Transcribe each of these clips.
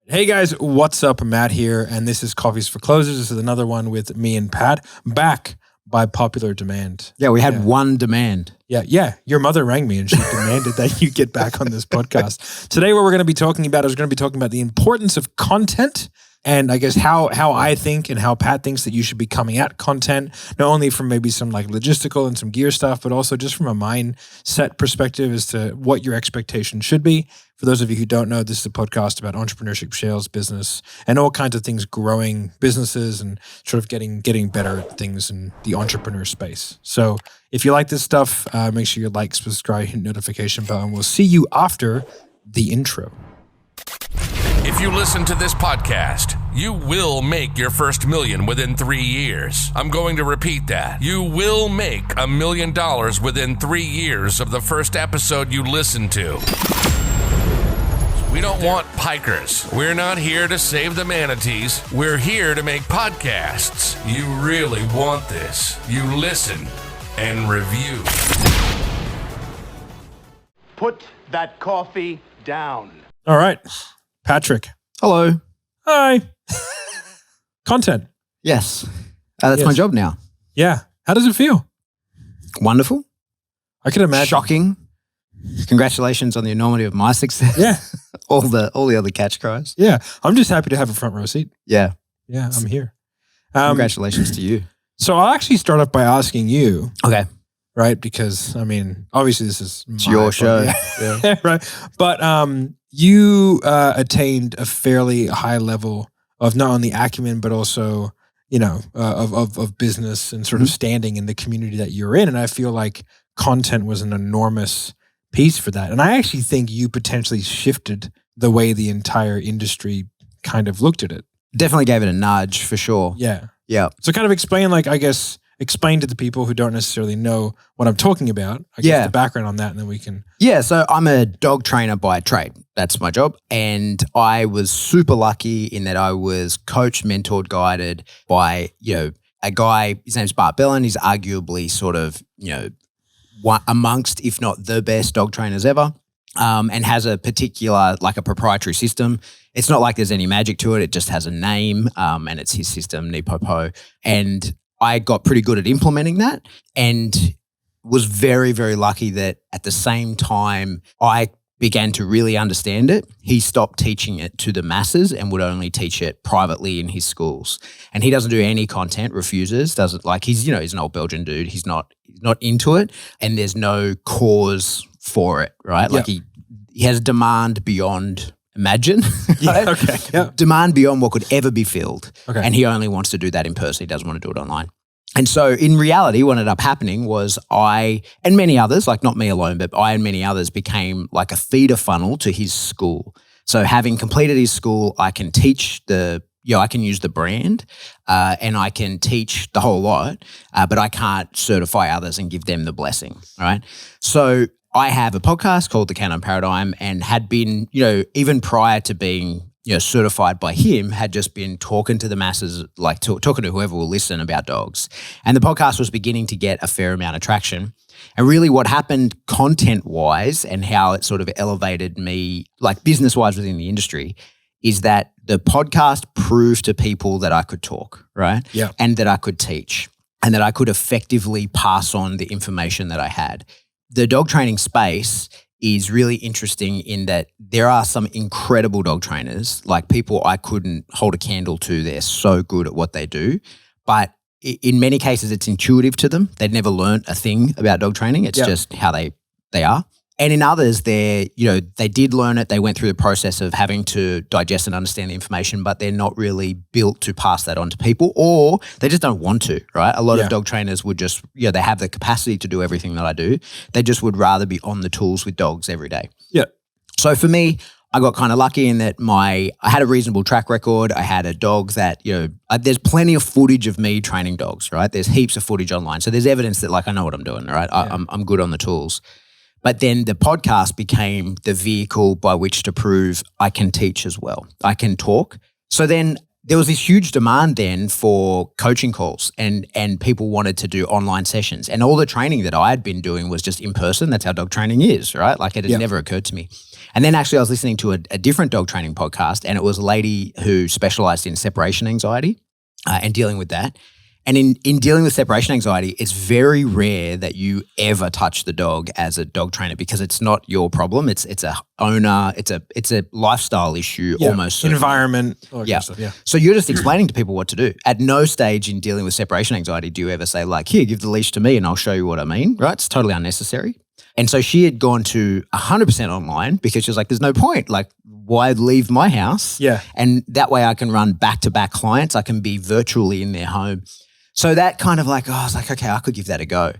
Hey guys, what's up? Matt here, and this is Coffees for Closers. This is another one with me and Pat, back by popular demand. Yeah, we had one demand. Yeah. Your mother rang me and she demanded that you get back on this podcast. Today, what we're going to be talking about is the importance of content, and I guess how I think and how Pat thinks that you should be coming at content, not only from maybe some like logistical and some gear stuff, but also just from a mindset perspective as to what your expectations should be. For those of you who don't know, this is a podcast about entrepreneurship, sales, business, and all kinds of things, growing businesses and sort of getting better at things in the entrepreneur space. So if you like this stuff, make sure you like, subscribe, hit notification bell, and we'll see you after the intro. If you listen to this podcast, you will make your first $1 million within 3 years. I'm going to repeat that. You will make $1 million within 3 years of the first episode you listen to. We don't want pikers. We're not here to save the manatees. We're here to make podcasts. You really want this. You listen and review. Put that coffee down. All right, Patrick. Hello. Hi. Content. Yes. That's my job now. Yeah. How does it feel? Wonderful. I can imagine. Shocking. Congratulations on the enormity of my success. Yeah. all the other catch cries. Yeah. I'm just happy to have a front row seat. Yeah. Yeah, I'm here. Congratulations to you. So I'll actually start off by asking you. Okay. Right? Because, I mean, obviously this is your show. Yeah. Right. But you attained a fairly high level of not only acumen, but also, of business and sort of standing in the community that you're in. And I feel like content was an enormous piece for that. And I actually think you potentially shifted the way the entire industry kind of looked at it. Definitely gave it a nudge for sure. Yeah. Yeah. So kind of explain to the people who don't necessarily know what I'm talking about, I guess the background on that, and then we can. Yeah, so I'm a dog trainer by trade. That's my job. And I was super lucky in that I was coached, mentored, guided by, a guy, his name's Bart Bellin. He's arguably sort of, one amongst, if not the best dog trainers ever, and has a particular, like a proprietary system. It's not like there's any magic to it. It just has a name, and it's his system, Nipopo. And I got pretty good at implementing that and was very, very lucky that at the same time I began to really understand it. He stopped teaching it to the masses and would only teach it privately in his schools. And he doesn't do any content, refuses, doesn't like, he's an old Belgian dude. He's not into it, and there's no cause for it, right? Like he has demand beyond imagine. Right? Okay. Yeah. Demand beyond what could ever be filled. Okay. And he only wants to do that in person. He doesn't want to do it online. And so in reality, what ended up happening was I and many others, like not me alone, but I and many others became like a feeder funnel to his school. So having completed his school, I can teach I can use the brand and I can teach the whole lot, but I can't certify others and give them the blessing, right? So I have a podcast called The Canine Paradigm and had been, even prior to being, certified by him, had just been talking to the masses, like talking to whoever will listen about dogs. And the podcast was beginning to get a fair amount of traction. And really what happened content-wise and how it sort of elevated me, like business-wise within the industry, is that the podcast proved to people that I could talk, right? Yeah. And that I could teach and that I could effectively pass on the information that I had. The dog training space is really interesting in that there are some incredible dog trainers, like people I couldn't hold a candle to. They're so good at what they do. But in many cases, it's intuitive to them. They'd never learned a thing about dog training. It's just how they are. And in others, they did learn it. They went through the process of having to digest and understand the information, but they're not really built to pass that on to people, or they just don't want to, right? A lot of dog trainers would just, they have the capacity to do everything that I do. They just would rather be on the tools with dogs every day. Yeah. So for me, I got kind of lucky in that I had a reasonable track record. I had a dog that, there's plenty of footage of me training dogs, right? There's heaps of footage online. So there's evidence that I know what I'm doing, right? Yeah. I'm good on the tools. But then the podcast became the vehicle by which to prove I can teach as well. I can talk. So then there was this huge demand then for coaching calls and people wanted to do online sessions. And all the training that I had been doing was just in person. That's how dog training is, right? Like it had never occurred to me. And then actually I was listening to a different dog training podcast, and it was a lady who specialized in separation anxiety and dealing with that. And in dealing with separation anxiety, it's very rare that you ever touch the dog as a dog trainer because it's not your problem. It's a owner. It's a lifestyle issue almost. Certainly. Environment. All that stuff, So you're just explaining to people what to do. At no stage in dealing with separation anxiety do you ever say like, here, give the leash to me and I'll show you what I mean, right? It's totally unnecessary. And so she had gone to 100% online because she was like, there's no point. Like, why leave my house? Yeah. And that way I can run back-to-back clients. I can be virtually in their home. So that kind of like, I was like, okay, I could give that a go.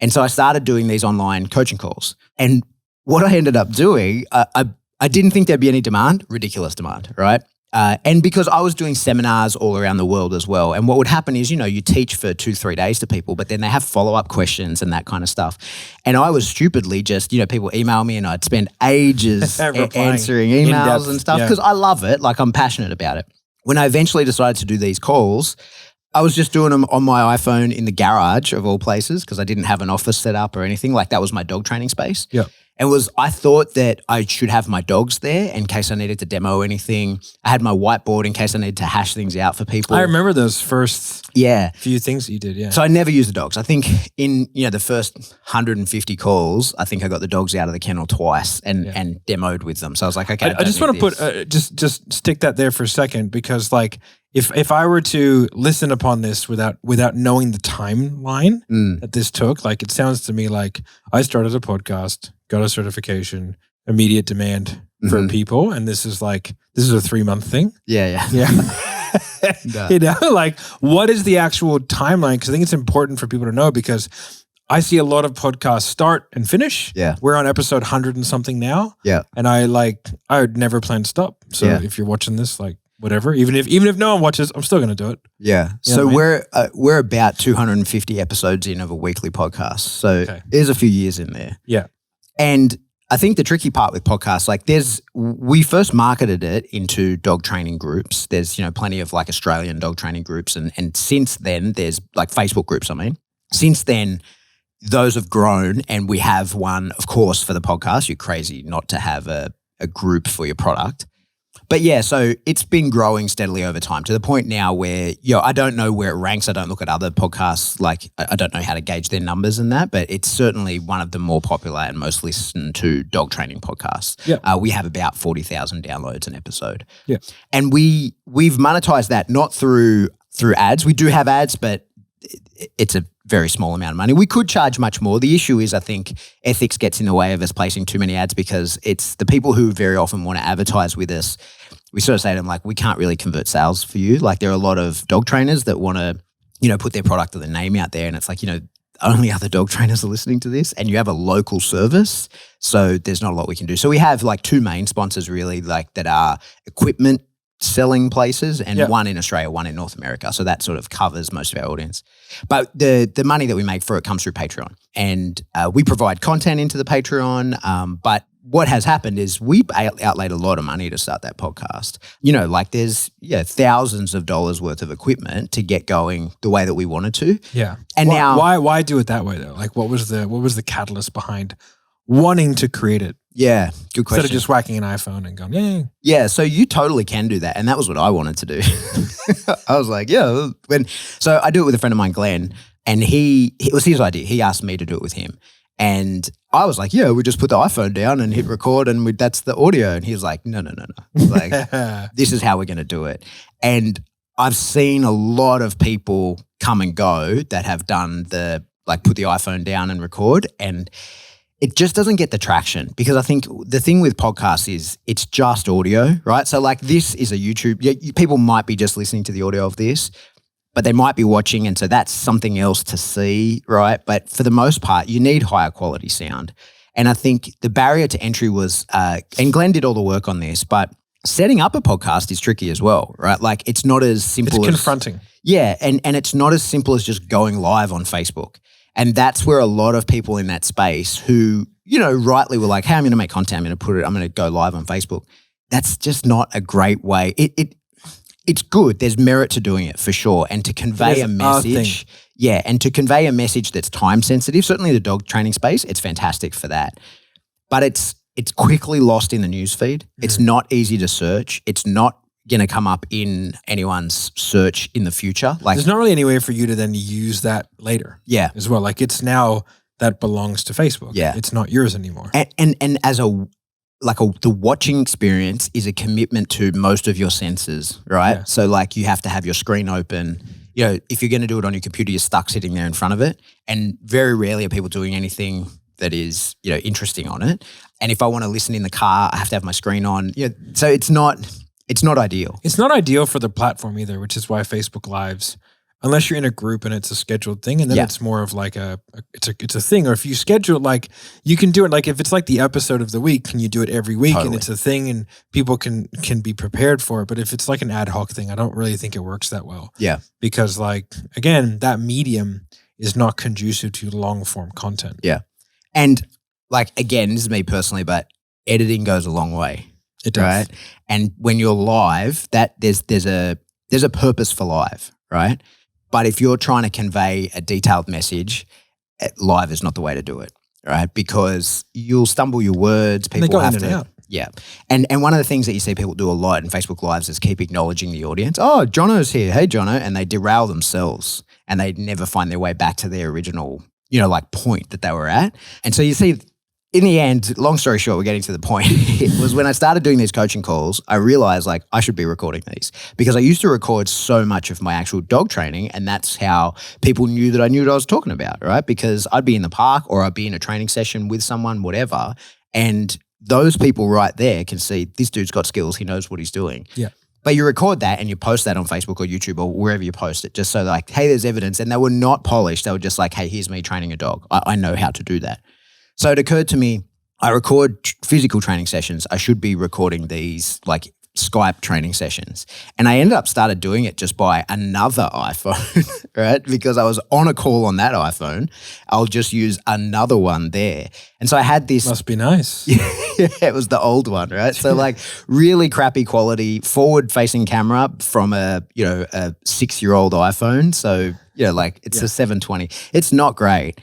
And so I started doing these online coaching calls. And what I ended up doing, I didn't think there'd be any demand, ridiculous demand, right? And because I was doing seminars all around the world as well. And what would happen is, you teach for 2-3 days to people, but then they have follow-up questions and that kind of stuff. And I was stupidly just, people email me and I'd spend ages answering emails and stuff because I love it. Like I'm passionate about it. When I eventually decided to do these calls, I was just doing them on my iPhone in the garage of all places because I didn't have an office set up or anything. Like that was my dog training space. Yeah. And I thought that I should have my dogs there in case I needed to demo anything. I had my whiteboard in case I needed to hash things out for people. I remember those first few things that you did, yeah. So I never used the dogs. I think in the first 150 calls, I think I got the dogs out of the kennel twice and demoed with them. So I was like, okay. I just want to put just stick that there for a second because like if I were to listen upon this without knowing the timeline that this took, like it sounds to me like I started a podcast, got a certification, immediate demand for people, and this is a 3-month thing. Yeah. Like what is the actual timeline? Because I think it's important for people to know because I see a lot of podcasts start and finish. Yeah. We're on episode 100 and something now. Yeah. And I would never plan to stop. So if you're watching this, like whatever, even if no one watches, I'm still going to do it. Yeah. So we're about 250 episodes in of a weekly podcast. So there's a few years in there. Yeah. And I think the tricky part with podcasts, like we first marketed it into dog training groups. There's, plenty of like Australian dog training groups. And since then there's like Facebook groups, Since then, those have grown and we have one, of course, for the podcast. You're crazy not to have a group for your product. But yeah, so it's been growing steadily over time to the point now where, I don't know where it ranks. I don't look at other podcasts. Like I don't know how to gauge their numbers and that, but it's certainly one of the more popular and most listened to dog training podcasts. Yeah. We have about 40,000 downloads an episode. Yeah. And we've monetized that not through ads. We do have ads, but it's a very small amount of money. We could charge much more. The issue is I think ethics gets in the way of us placing too many ads because it's the people who very often want to advertise with us. We sort of say to them like, we can't really convert sales for you. Like there are a lot of dog trainers that want to, put their product or their name out there and it's like, only other dog trainers are listening to this and you have a local service. So there's not a lot we can do. So we have like 2 main sponsors really like that are equipment selling places and one in Australia, one in North America. So that sort of covers most of our audience. But the money that we make for it comes through Patreon. And we provide content into the Patreon. But what has happened is we outlaid a lot of money to start that podcast. There's thousands of dollars worth of equipment to get going the way that we wanted to. Yeah. And now why do it that way though? Like what was the catalyst behind wanting to create it? Yeah, good question. Instead of just whacking an iPhone and going, yay. Yeah, so you totally can do that. And that was what I wanted to do. I was like, so I do it with a friend of mine, Glenn, and it was his idea. He asked me to do it with him. And I was like, we just put the iPhone down and hit record and that's the audio. And he was like, no. Like, this is how we're going to do it. And I've seen a lot of people come and go that have done put the iPhone down and record, and it just doesn't get the traction because I think the thing with podcasts is it's just audio, right? So like this is a YouTube, people might be just listening to the audio of this, but they might be watching and so that's something else to see, right? But for the most part, you need higher quality sound. And I think the barrier to entry was, and Glenn did all the work on this, but setting up a podcast is tricky as well, right? Like it's not as simple It's confronting. Yeah, and it's not as simple as just going live on Facebook. And that's where a lot of people in that space who, rightly were like, hey, I'm going to make content, I'm going to go live on Facebook. That's just not a great way. It's good. There's merit to doing it for sure. And to convey a message. Yeah. And to convey a message that's time sensitive, certainly the dog training space, it's fantastic for that. But it's quickly lost in the newsfeed. It's not easy to search. It's not going to come up in anyone's search in the future. Like, there's not really any way for you to then use that later. Yeah. As well. Like it's now that belongs to Facebook. Yeah. It's not yours anymore. And as the watching experience is a commitment to most of your senses, right? Yeah. So like you have to have your screen open. You know, if you're going to do it on your computer, you're stuck sitting there in front of it. And very rarely are people doing anything that is, you know, interesting on it. And if I want to listen in the car, I have to have my screen on. Yeah. So it's not ideal. It's not ideal for the platform either, which is why Facebook Lives, unless you're in a group and it's a scheduled thing, and then it's more of like it's a thing. Or if you schedule it, like you can do it like if it's like the episode of the week, can you do it every week and it's a thing and people can be prepared for it. But if it's like an ad hoc thing, I don't really think it works that well. Yeah. Because like, again, that medium is not conducive to long form content. Yeah. And like, again, this is me personally, but editing goes a long way. It does. Right. And when you're live, that there's a purpose for live, right? But if you're trying to convey a detailed message, live is not the way to do it, right? Because you'll stumble your words. People go have in and to. out. Yeah. And one of the things that you see people do a lot in Facebook Lives is keep acknowledging the audience. Oh, Jono's here. Hey, Jono. And they derail themselves and they never find their way back to their original, you know, like point that they were at. And so you see, in the end, long story short, we're getting to the point. It was when I started doing these coaching calls, I realized like I should be recording these because I used to record so much of my actual dog training, and that's how people knew that I knew what I was talking about, right? Because I'd be in the park or I'd be in a training session with someone, whatever, and those people right there can see this dude's got skills. He knows what he's doing. Yeah. But you record that and you post that on Facebook or YouTube or wherever you post it, just so like, hey, there's evidence. And they were not polished. They were just like, hey, here's me training a dog. I know how to do that. So it occurred to me, I record physical training sessions. I should be recording these like Skype training sessions. And I ended up started doing it just by another iPhone, right? Because I was on a call on that iPhone. I'll just use another one there. And so I had this. Must be nice. Yeah, it was the old one, right? So like really crappy quality forward facing camera from a 6-year-old iPhone. So, like it's a 720. It's not great.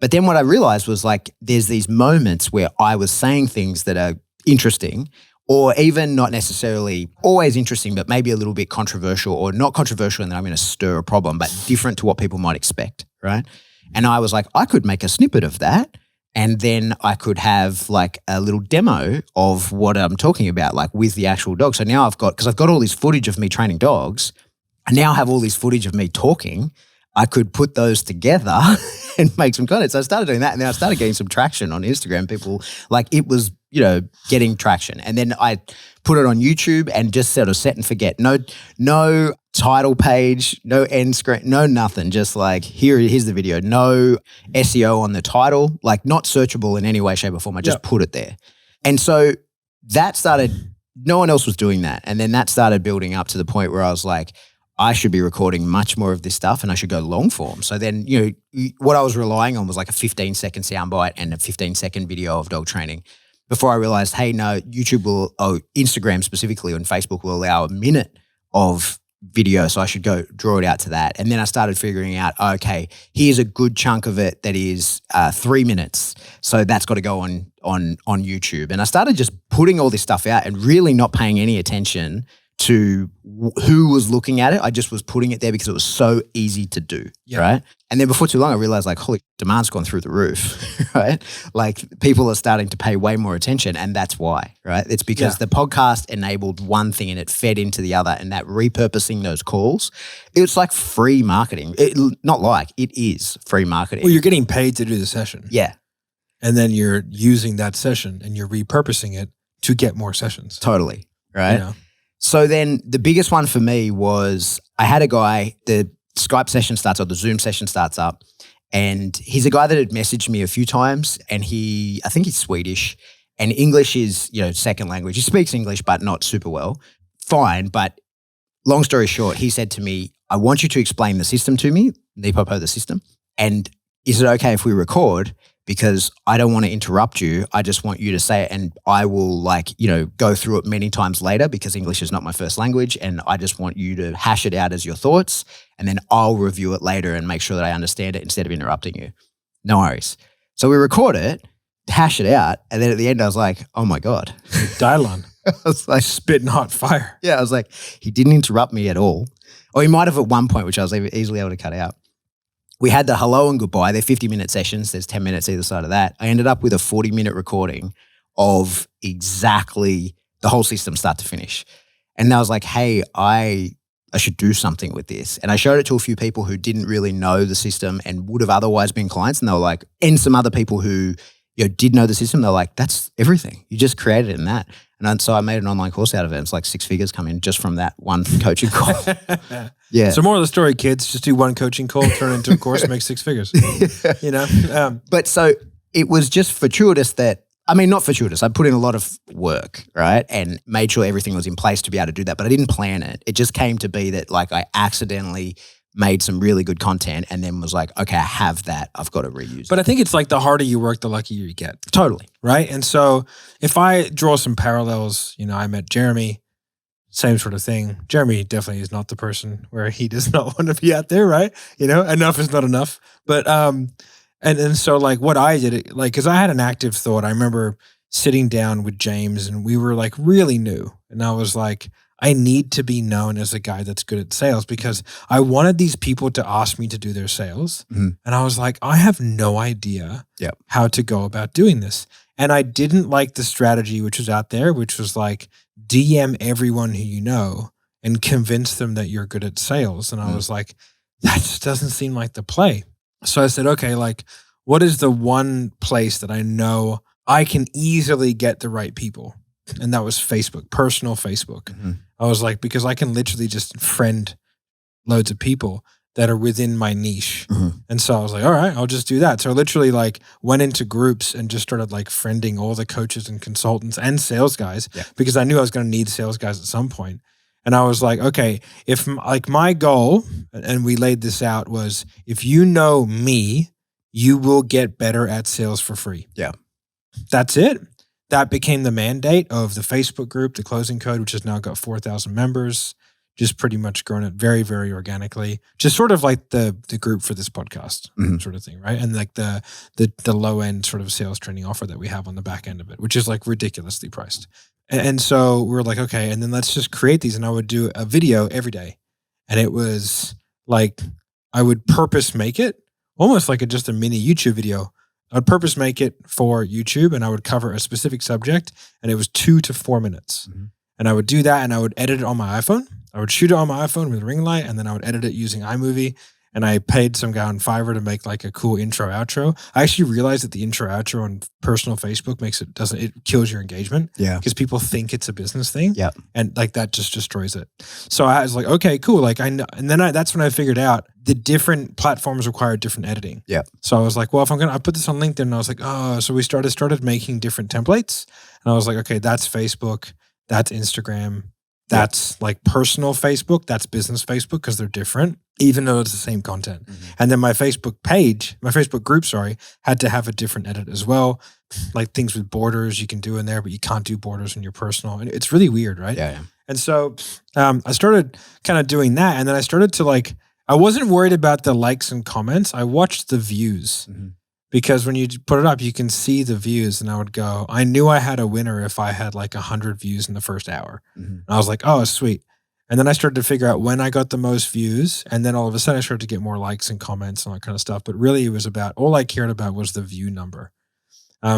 But then what I realized was like there's these moments where I was saying things that are interesting or even not necessarily always interesting, but maybe a little bit controversial or not controversial and then I'm going to stir a problem, but different to what people might expect, right? And I was like, I could make a snippet of that and then I could have like a little demo of what I'm talking about, like with the actual dog. So now because I've got all this footage of me training dogs, I now have all this footage of me talking. I could put those together and make some content. So I started doing that and then I started getting some traction on Instagram. People like it was, getting traction. And then I put it on YouTube and just sort of set and forget. No title page, no end screen, no nothing. Just like here's the video. No SEO on the title, like not searchable in any way, shape or form. I just put it there. And so that started, no one else was doing that. And then that started building up to the point where I was like, I should be recording much more of this stuff and I should go long form. So then, what I was relying on was like a 15-second soundbite and a 15-second video of dog training before I realized, hey, no, Instagram specifically and Facebook will allow a minute of video. So I should go draw it out to that. And then I started figuring out, okay, here's a good chunk of it that is 3 minutes. So that's got to go on YouTube. And I started just putting all this stuff out and really not paying any attention to who was looking at it. I just was putting it there because it was so easy to do, right? And then before too long, I realized like, holy, demand's gone through the roof, right? Like people are starting to pay way more attention and that's why, right? It's because the podcast enabled one thing and it fed into the other and that repurposing those calls, it's like free marketing. It is free marketing. Well, you're getting paid to do the session. Yeah. And then you're using that session and you're repurposing it to get more sessions. Totally, right? So then the biggest one for me was I had a guy, the Skype session starts up, the Zoom session starts up, and he's a guy that had messaged me a few times and I think he's Swedish and English is, second language. He speaks English, but not super well. Fine. But long story short, he said to me, I want you to explain the system to me, the system. And is it okay if we record? Because I don't want to interrupt you. I just want you to say it and I will go through it many times later because English is not my first language and I just want you to hash it out as your thoughts and then I'll review it later and make sure that I understand it instead of interrupting you. No worries. So we record it hash it out. And then at the end, I was like, oh my God. Dylon. I was like, Spitting hot fire. yeah, I was like, he didn't interrupt me at all. Or he might have at one point, which I was easily able to cut out. We had the hello and goodbye. They're 50-minute sessions. There's 10 minutes either side of that. I ended up with a 40-minute recording of exactly the whole system start to finish. And I was like, hey, I should do something with this. And I showed it to a few people who didn't really know the system and would have otherwise been clients. And they were like, and some other people who did know the system. They're like, that's everything. You just created it in that. And so I made an online course out of it. It's like 6 figures come in just from that one coaching call. Yeah. So more of the story, kids, just do one coaching call, turn it into a course, make 6 figures. You know? But so it was just fortuitous that, I mean, not fortuitous. I put in a lot of work, right? And made sure everything was in place to be able to do that. But I didn't plan it. It just came to be that like I accidentally made some really good content and then was like, okay, I have that. I've got to reuse But it. I think it's like the harder you work, the luckier you get. Totally. Right? And so if I draw some parallels, I met Jeremy, same sort of thing. Jeremy definitely is not the person where he does not want to be out there, right? Enough is not enough. But and so like what I did, like, because I had an active thought. I remember sitting down with James and we were like really new. And I was like, I need to be known as a guy that's good at sales because I wanted these people to ask me to do their sales. Mm-hmm. And I was like, I have no idea how to go about doing this. And I didn't like the strategy which was out there, which was like DM everyone who you know and convince them that you're good at sales. And I was like, that just doesn't seem like the play. So I said, okay, like what is the one place that I know I can easily get the right people? And that was Facebook, personal Facebook. Mm-hmm. I was like, because I can literally just friend loads of people that are within my niche. Mm-hmm. And so I was like, all right, I'll just do that. So I literally like went into groups and just started like friending all the coaches and consultants and sales guys because I knew I was going to need sales guys at some point. And I was like, okay, if like my goal, and we laid this out, was if you know me, you will get better at sales for free. Yeah. That's it. That became the mandate of the Facebook group, the Closing Code, which has now got 4,000 members, just pretty much grown it very, very organically. Just sort of like the group for this podcast sort of thing, right? And like the low end sort of sales training offer that we have on the back end of it, which is like ridiculously priced. And so we were like, okay, and then let's just create these. And I would do a video every day. And it was like, I would purpose make it almost like just a mini YouTube video. I would purpose make it for YouTube and I would cover a specific subject and it was 2 to 4 minutes. Mm-hmm. And I would do that and I would edit it on my iPhone. I would shoot it on my iPhone with a ring light and then I would edit it using iMovie. And I paid some guy on Fiverr to make like a cool intro outro. I actually realized that the intro outro on personal Facebook it kills your engagement. Yeah. Because people think it's a business thing. Yeah. And like that just destroys it. So I was like, okay, cool. Like I know, and then that's when I figured out the different platforms require different editing. Yeah. So I was like, well, if I put this on LinkedIn, and I was like, oh, so we started making different templates. And I was like, okay, that's Facebook, that's Instagram, that's like personal Facebook, that's business Facebook, because they're different, even though it's the same content. Mm-hmm. And then my Facebook group, had to have a different edit as well. Like things with borders you can do in there, but you can't do borders in your personal. And it's really weird, right? Yeah. And so I started kind of doing that. And then I started to like, I wasn't worried about the likes and comments. I watched the views. Mm-hmm. Because when you put it up, you can see the views. And I would go, I knew I had a winner if I had like 100 views in the first hour. Mm-hmm. And I was like, oh, sweet. And then I started to figure out when I got the most views. And then all of a sudden I started to get more likes and comments and all that kind of stuff. But really it was all I cared about was the view number.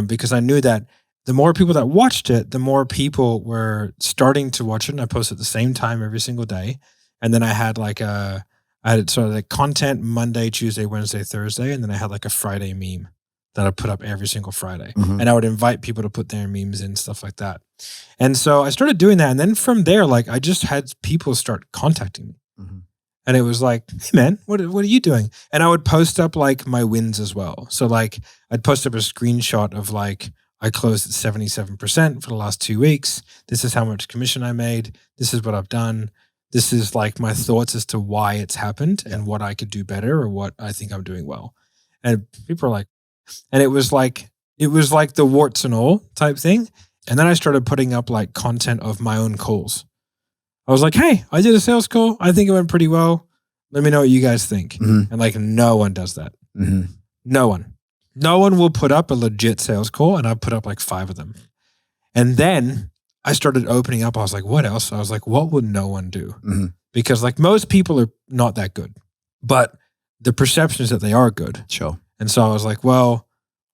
Because I knew that the more people that watched it, the more people were starting to watch it. And I posted at the same time every single day. And then I had I had sort of like content Monday, Tuesday, Wednesday, Thursday, and then I had like a Friday meme that I put up every single Friday. Mm-hmm. And I would invite people to put their memes in, stuff like that. And so I started doing that. And then from there, like I just had people start contacting me. Mm-hmm. And it was like, hey man, what are you doing? And I would post up like my wins as well. So like I'd post up a screenshot of like, I closed at 77% for the last 2 weeks. This is how much commission I made. This is what I've done. This is like my thoughts as to why it's happened and what I could do better or what I think I'm doing well. And people are like, and it was like the warts and all type thing. And then I started putting up like content of my own calls. I was like, hey, I did a sales call. I think it went pretty well. Let me know what you guys think. Mm-hmm. And like no one does that. Mm-hmm. No one. No one will put up a legit sales call, and I put up like 5 of them. And then I started opening up. I was like, what else? I was like, what would no one do? Mm-hmm. Because like most people are not that good, but the perception is that they are good. Sure. And so I was like, well,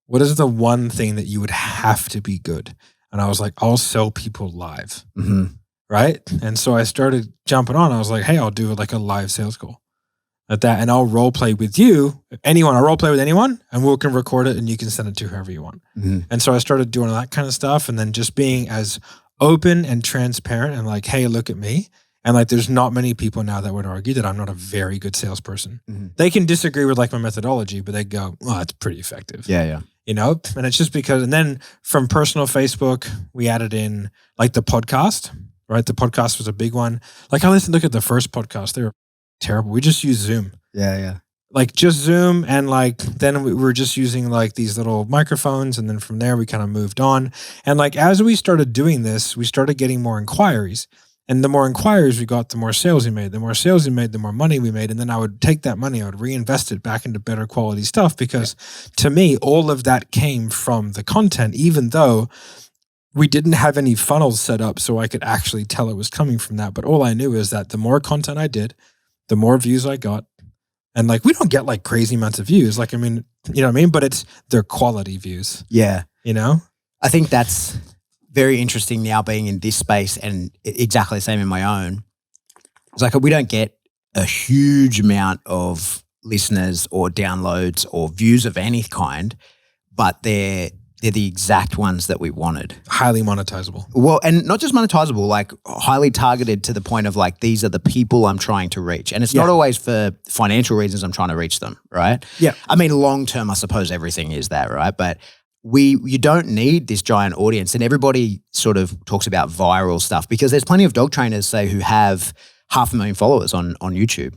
what is the one thing that you would have to be good? And I was like, I'll sell people live. Mm-hmm. Right. And so I started jumping on. I was like, hey, I'll do like a live sales call at that. And I'll role play with you, anyone. I'll role play with anyone, and we can record it and you can send it to whoever you want. Mm-hmm. And so I started doing that kind of stuff. And then just being as open and transparent and like, hey, look at me. And like, there's not many people now that would argue that I'm not a very good salesperson. Mm-hmm. They can disagree with like my methodology, but they go, well, it's pretty effective. Yeah. You know, and it's just because, and then from personal Facebook, we added in like the podcast, right? The podcast was a big one. Like I look at the first podcast, they were terrible. We just used Zoom. Yeah. Like just Zoom. And like, then we were just using like these little microphones. And then from there, we kind of moved on. And like, as we started doing this, we started getting more inquiries. And the more inquiries we got, the more sales we made. The more sales we made, the more money we made. And then I would take that money, I would reinvest it back into better quality stuff because to me, all of that came from the content, even though we didn't have any funnels set up so I could actually tell it was coming from that. But all I knew is that the more content I did, the more views I got. And like, we don't get like crazy amounts of views. Like, I mean, you know what I mean? But it's their quality views. Yeah. You know? I think that's very interesting now being in this space and exactly the same in my own. It's like we don't get a huge amount of listeners or downloads or views of any kind, but they're the exact ones that we wanted. Highly monetizable. Well, and not just monetizable, like highly targeted to the point of like, these are the people I'm trying to reach. And it's not always for financial reasons I'm trying to reach them, right? Yeah. I mean, long term, I suppose everything is that, right? But you don't need this giant audience, and everybody sort of talks about viral stuff because there's plenty of dog trainers, say, who have 500,000 followers on YouTube,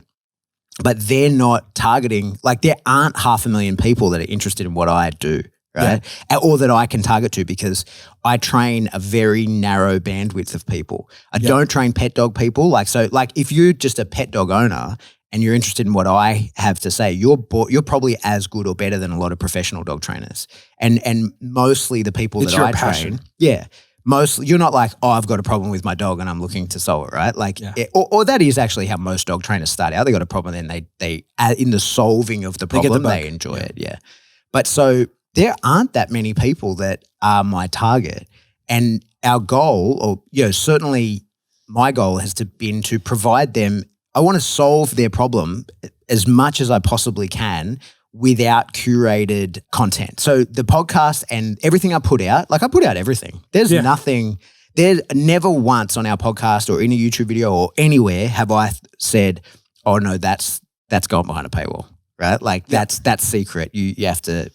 but they're not targeting, like there aren't 500,000 people that are interested in what I do, right? Yeah. Or that I can target to because I train a very narrow bandwidth of people. I don't train pet dog people. Like if you're just a pet dog owner and you're interested in what I have to say, you're probably as good or better than a lot of professional dog trainers. And mostly the people it's that your I passion. train, mostly you're not like, oh, I've got a problem with my dog and I'm looking to solve it, right? Like, or that is actually how most dog trainers start out. They got a problem, then they in the solving of the problem, they enjoy it. Yeah. But so there aren't that many people that are my target, and our goal, or certainly my goal has been to provide them. I want to solve their problem as much as I possibly can without curated content. So the podcast and everything I put out, like I put out everything. There's nothing, there's never once on our podcast or in a YouTube video or anywhere have I said, oh no, that's gone behind a paywall, right? Like that's secret. You have to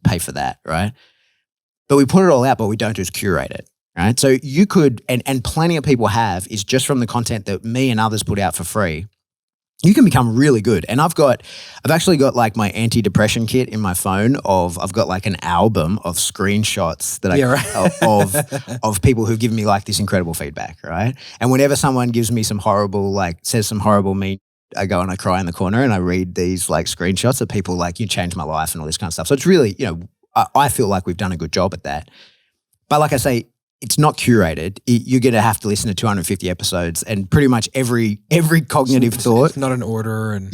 pay for that, right? But we put it all out, but we don't just curate it. Right. So you could, and plenty of people have, is just from the content that me and others put out for free, you can become really good. And I've actually got like my anti-depression kit in my phone I've got like an album of screenshots that of people who've given me like this incredible feedback. Right. And whenever someone gives me some horrible, like says some horrible mean, I go and I cry in the corner and I read these like screenshots of people like, you changed my life and all this kind of stuff. So it's really, I feel like we've done a good job at that. But like I say, it's not curated. You're going to have to listen to 250 episodes and pretty much every cognitive thought. It's not an order. And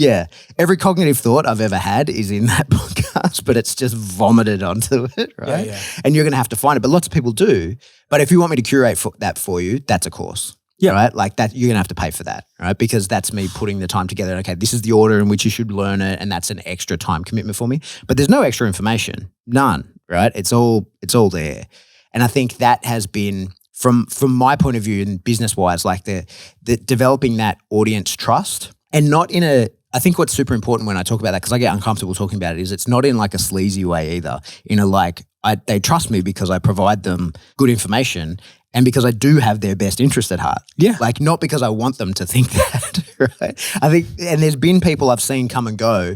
every cognitive thought I've ever had is in that podcast, but it's just vomited onto it, right? Yeah. And you're going to have to find it. But lots of people do. But if you want me to curate that for you, that's a course. Yeah. Right? Like that, you're going to have to pay for that, right? Because that's me putting the time together. Okay, this is the order in which you should learn it. And that's an extra time commitment for me. But there's no extra information. None, right? It's all there. And I think that has been, from my point of view and business-wise, like the developing that audience trust, and not in I think what's super important when I talk about that, because I get uncomfortable talking about it, is it's not in like a sleazy way either. In a like, they trust me because I provide them good information and because I do have their best interest at heart. Yeah. Like not because I want them to think that, right? I think, and there's been people I've seen come and go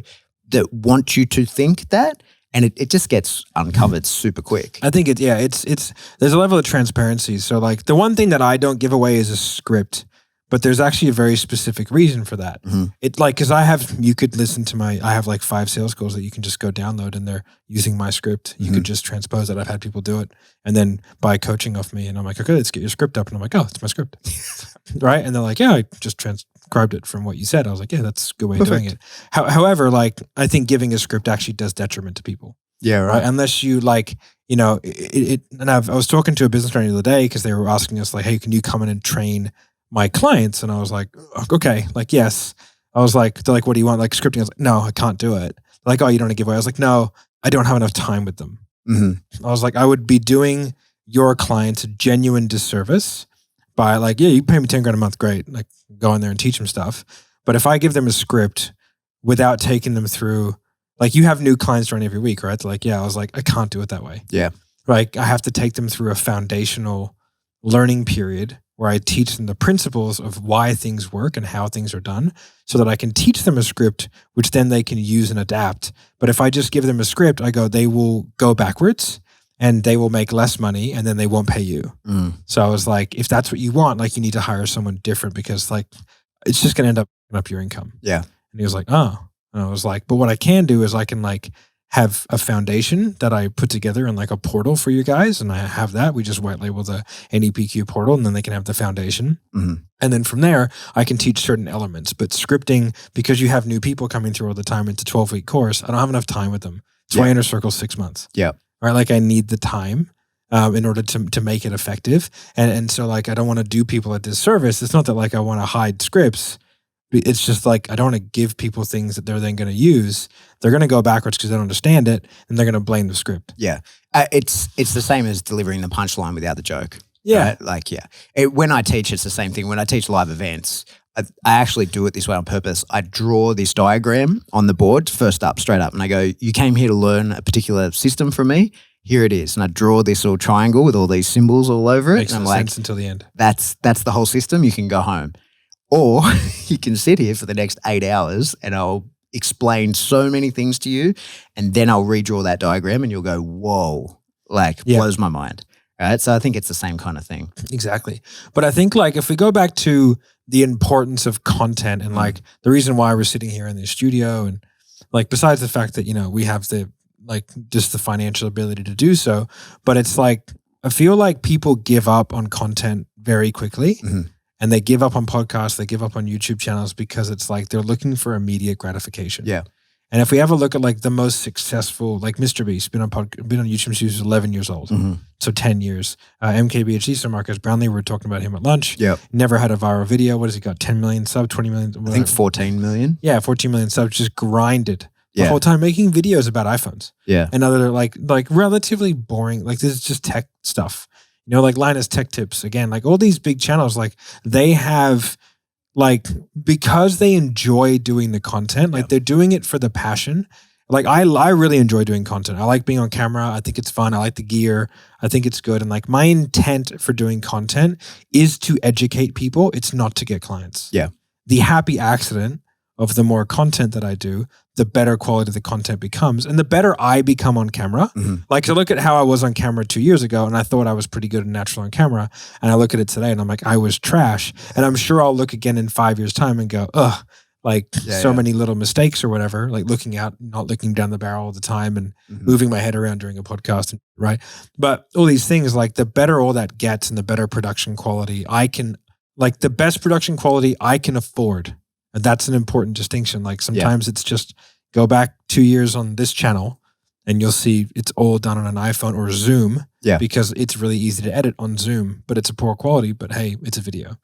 that want you to think that. And it just gets uncovered super quick. I think it's there's a level of transparency. So like the one thing that I don't give away is a script, but there's actually a very specific reason for that. It like, cause you could listen to I have like 5 sales calls that you can just go download and they're using my script. You could just transpose it. I've had people do it and then buy coaching off me and I'm like, okay, let's get your script up. And I'm like, oh, it's my script. Right. And they're like, yeah, I just transcribed it from what you said. I was like, yeah, that's a good way of doing it. However, like I think giving a script actually does detriment to people. Yeah. Right. Unless you like, you know, I was talking to a business trainer the other day because they were asking us like, hey, can you come in and train my clients? And I was like, okay, like, yes. I was like, they're like, what do you want? Like scripting? I was like, no, I can't do it. They're like, oh, you don't want to give away. I was like, no, I don't have enough time with them. I was like, I would be doing your clients a genuine disservice by like, yeah, you pay me 10 grand a month. Great. Like go in there and teach them stuff. But if I give them a script without taking them through, like you have new clients joining every week, right? Like, yeah, I was like, I can't do it that way. Yeah. Like I have to take them through a foundational learning period where I teach them the principles of why things work and how things are done so that I can teach them a script, which then they can use and adapt. But if I just give them a script, they will go backwards and they will make less money and then they won't pay you. So I was like, if that's what you want, like you need to hire someone different because like, it's just going to end up your income. Yeah. And he was like, oh, and I was like, but what I can do is I can like have a foundation that I put together in like a portal for you guys. And I have that. We just white label the NEPQ portal and then they can have the foundation. And then from there, I can teach certain elements. But scripting, because you have new people coming through all the time, it's a 12-week course. I don't have enough time with them. That's why Inner Circle's 6 months. Yeah. Right. Like I need the time in order to make it effective. And so like, I don't want to do people a disservice. It's not that like I want to hide scripts. It's just like, I don't want to give people things that they're then going to use. They're going to go backwards because they don't understand it and they're going to blame the script. Yeah. It's the same as delivering the punchline without the joke. Yeah. Right? Like, yeah. When I teach, it's the same thing. When I teach live events, I actually do it this way on purpose. I draw this diagram on the board first up, straight up. And I go, you came here to learn a particular system from me. Here it is. And I draw this little triangle with all these symbols all over it. Makes and I'm no like, sense until the end. That's the whole system. You can go home. Or you can sit here for the next 8 hours and I'll explain so many things to you and then I'll redraw that diagram and you'll go, whoa, like blows my mind. Right. So I think it's the same kind of thing. Exactly. But I think like if we go back to the importance of content and like the reason why we're sitting here in the studio and like besides the fact that, you know, we have the like just the financial ability to do so, but it's like I feel like people give up on content very quickly. And they give up on podcasts, they give up on YouTube channels because it's like they're looking for immediate gratification. Yeah. And if we have a look at like the most successful, like Mr. Beast, been on YouTube since he was 11 years old. So 10 years. MKBHD, so Marcus Brownlee, we were talking about him at lunch. Yeah. Never had a viral video. What has he got? 10 million subs, 20 million? Whatever. I think 14 million. Yeah, 14 million subs, just grinded the Yeah. whole time making videos about iPhones. Yeah. And other like relatively boring, like this is just tech stuff. You know, like Linus Tech Tips, again, like all these big channels, like they have like, because they enjoy doing the content, like they're doing it for the passion. Like I really enjoy doing content. I like being on camera. I think it's fun. I like the gear. I think it's good. And like my intent for doing content is to educate people. It's not to get clients. Yeah. The happy accident of the more content that I do, the better quality the content becomes and the better I become on camera. Like to look at how I was on camera 2 years ago and I thought I was pretty good and natural on camera. And I look at it today and I'm like, I was trash. And I'm sure I'll look again in 5 years time and go, ugh, like many little mistakes or whatever, like looking out, not looking down the barrel all the time and moving my head around during a podcast. Right. But all these things, like the better all that gets and the better production quality I can, like the best production quality I can afford. And that's an important distinction. Like sometimes it's just go back 2 years on this channel and you'll see it's all done on an iPhone or Zoom because it's really easy to edit on Zoom, but it's a poor quality, but hey, it's a video,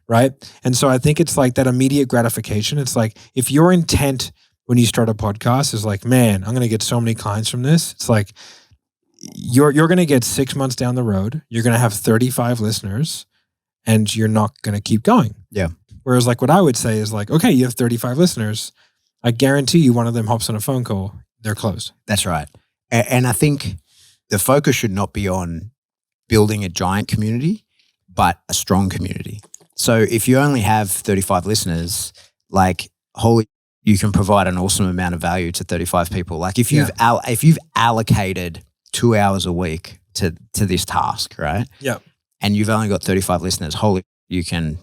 right? And so I think it's like that immediate gratification. It's like if your intent when you start a podcast is like, man, I'm going to get so many clients from this. It's like you're going to get 6 months down the road. You're going to have 35 listeners and you're not going to keep going. Yeah. Whereas like what I would say is like, okay, you have 35 listeners. I guarantee you one of them hops on a phone call, they're closed. That's right. And I think the focus should not be on building a giant community, but a strong community. So if you only have 35 listeners, like you can provide an awesome amount of value to 35 people. Like if you've allocated 2 hours a week to this task, right? Yeah. And you've only got 35 listeners, holy, you can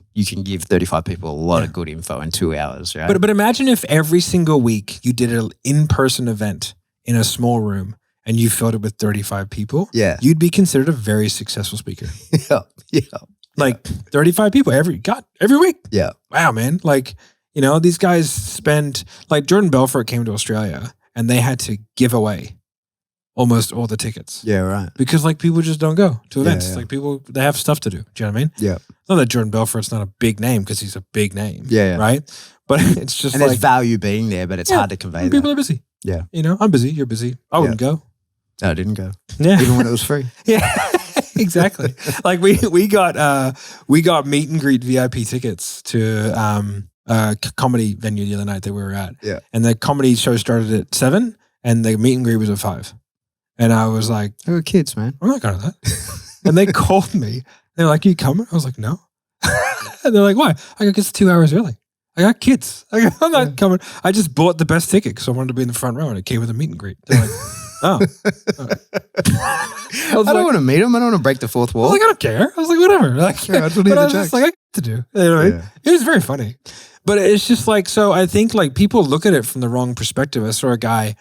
give 35 people a lot of good info in 2 hours, right? But imagine if every single week you did an in-person event in a small room and you filled it with 35 people. Yeah. You'd be considered a very successful speaker. Yeah. Like 35 people every week. Yeah. Wow, man. Like, these guys spend, like Jordan Belfort came to Australia and they had to give away almost all the tickets. Yeah, right. Because like people just don't go to events. Yeah. Like people, they have stuff to do. Do you know what I mean? Yeah. It's not that Jordan Belfort's not a big name because he's a big name. Yeah. Right? But it's just and like. there's value being there, but it's hard to convey People that. are busy. Yeah. I'm busy. You're busy. I wouldn't go. No, I didn't go. Yeah. Even when it was free. Yeah. Exactly. Like we got meet and greet VIP tickets to a comedy venue the other night that we were at. Yeah. And the comedy show started at 7 and the meet and greet was at 5. And I was like, they were kids, man. I'm not going to that. And they called me. They're like, you coming? I was like, no. And they're like, why? I go, 'cause it's 2 hours early. I got kids. I go, I'm not coming. I just bought the best ticket because I wanted to be in the front row and it came with a meet and greet. They're like, oh. I don't want to meet him. I don't want to break the fourth I wall. was like, I don't care. I was like, whatever. Like, Yeah, I don't need but the I was jokes. just like, I got to do. You know what I mean? Yeah. It was very funny. But it's just like, so I think like people look at it from the wrong perspective. I saw a guy,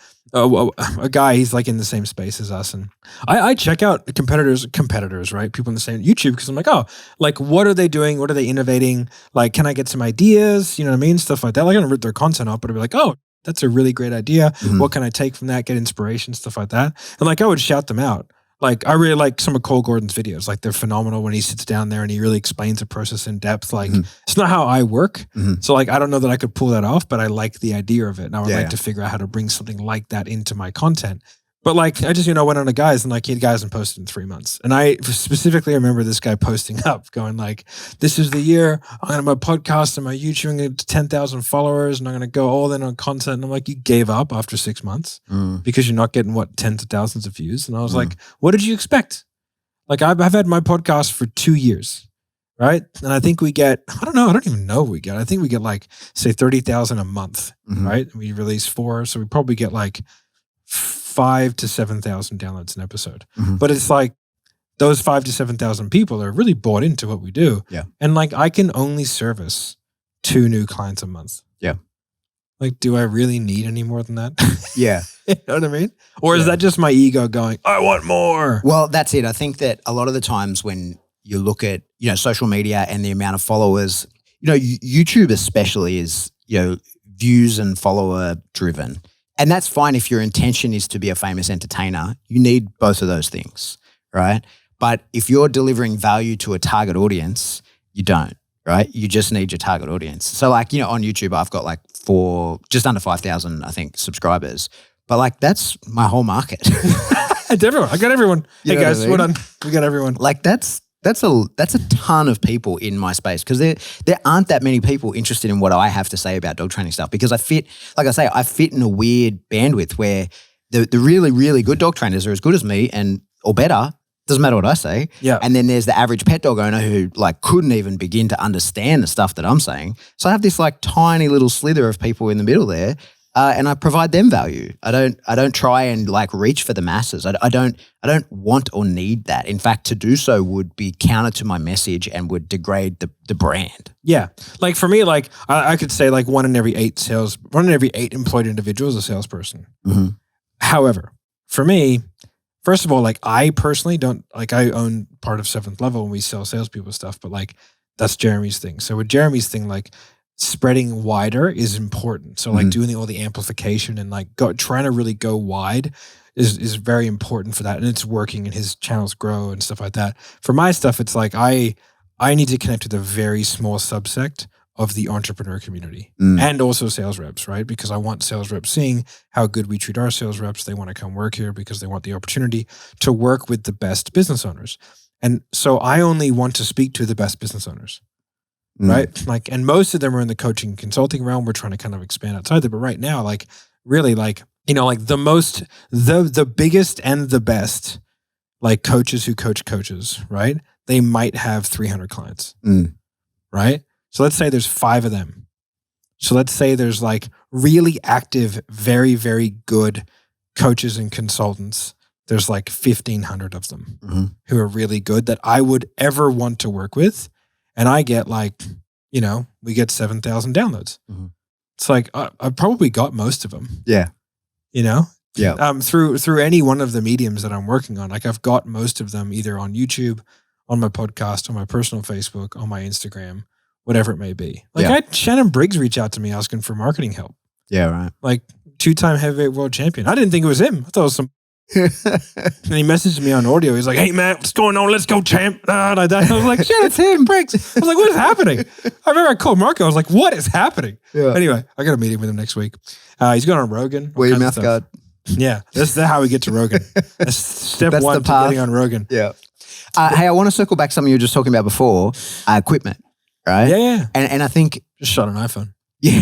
he's like in the same space as us. And I check out competitors, right? People in the same YouTube because I'm like, oh, like what are they doing? What are they innovating? Like, can I get some ideas? You know what I mean? Stuff like that. Like I don't rip their content up, but I'd be like, oh, that's a really great idea. Mhm. What can I take from that? Get inspiration, stuff like that. And like I would shout them out. Like I really like some of Cole Gordon's videos. Like they're phenomenal when he sits down there and he really explains the process in depth. Like it's not how I work. So like I don't know that I could pull that off, but I like the idea of it. And I would like to figure out how to bring something like that into my content. But like I just, went on to guys and like he had guys and posted in 3 months. And I specifically remember this guy posting up going like, this is the year I'm going to my podcast and my YouTube, I'm going to get to 10,000 followers and I'm going to go all in on content. And I'm like, you gave up after 6 months because you're not getting tens of thousands of views. And I was like, what did you expect? Like I've had my podcast for 2 years, right? And I think we get, I don't even know what we get. I think we get like say 30,000 a month, right? And we release 4. So we probably get like 5,000 to 7,000 downloads an episode. But it's like those 5,000 to 7,000 people are really bought into what we do. Yeah. And like I can only service 2 new clients a month. Yeah. Like, do I really need any more than that? Yeah. You know what I mean? Or is that just my ego going, I want more? Well, that's it. I think that a lot of the times when you look at, social media and the amount of followers, YouTube especially is, views and follower driven. And that's fine if your intention is to be a famous entertainer. You need both of those things, right? But if you're delivering value to a target audience, you don't, right? You just need your target audience. So like, on YouTube, I've got like just under 5,000, I think, subscribers. But like, that's my whole market. It's everyone. I got everyone. You Hey know what guys, I mean? we're done. We got everyone. Like that's a ton of people in my space because there aren't that many people interested in what I have to say about dog training stuff because I fit in a weird bandwidth where the really, really good dog trainers are as good as me or better. Doesn't matter what I say. Yeah. And then there's the average pet dog owner who like couldn't even begin to understand the stuff that I'm saying. So I have this like tiny little slither of people in the middle there. And I provide them value. I don't try and like reach for the masses. I don't want or need that. In fact, to do so would be counter to my message and would degrade the brand. Yeah. Like for me, like I could say like 1 in every 8 employed individuals is a salesperson. However, for me, first of all, like I personally don't, like I own part of 7th Level and we sell salespeople stuff, but like that's Jeremy's thing. So with Jeremy's thing, like spreading wider is important. So like doing all the amplification and like trying to really go wide is very important for that. And it's working and his channels grow and stuff like that. For my stuff, it's like I need to connect with a very small subsect of the entrepreneur community and also sales reps, right? Because I want sales reps seeing how good we treat our sales reps. They want to come work here because they want the opportunity to work with the best business owners. And so I only want to speak to the best business owners. Right. Like, and most of them are in the coaching and consulting realm. We're trying to kind of expand outside there. But right now, like really like, like the biggest and the best, like coaches who coach coaches, right? They might have 300 clients, right? So let's say there's 5 of them. So let's say there's like really active, very, very good coaches and consultants. There's like 1,500 of them who are really good that I would ever want to work with. and I get like, we get 7,000 downloads. Mm-hmm. It's like, I've probably got most of them. Yeah. Yeah. Through any one of the mediums that I'm working on. Like I've got most of them either on YouTube, on my podcast, on my personal Facebook, on my Instagram, whatever it may be. Like I had Shannon Briggs reach out to me asking for marketing help. Yeah, right. Like 2-time heavyweight world champion. I didn't think it was him. I thought it was some. And he messaged me on audio. He's like, "Hey man, what's going on? Let's go, champ." Like that. I was like, "Shit, it's him, Briggs." I was like, "What is happening?" I remember I called Marco. I was like, "What is happening?" Yeah. Anyway, I got a meeting with him next week. He's going on Rogan. Wear your mouth guard. Yeah, that's how we get to Rogan. That's step That's one the to path. getting on Rogan. Yeah. Hey, I want to circle back something you were just talking about before, equipment, right? Yeah. And I think Just shot an iPhone. Yeah,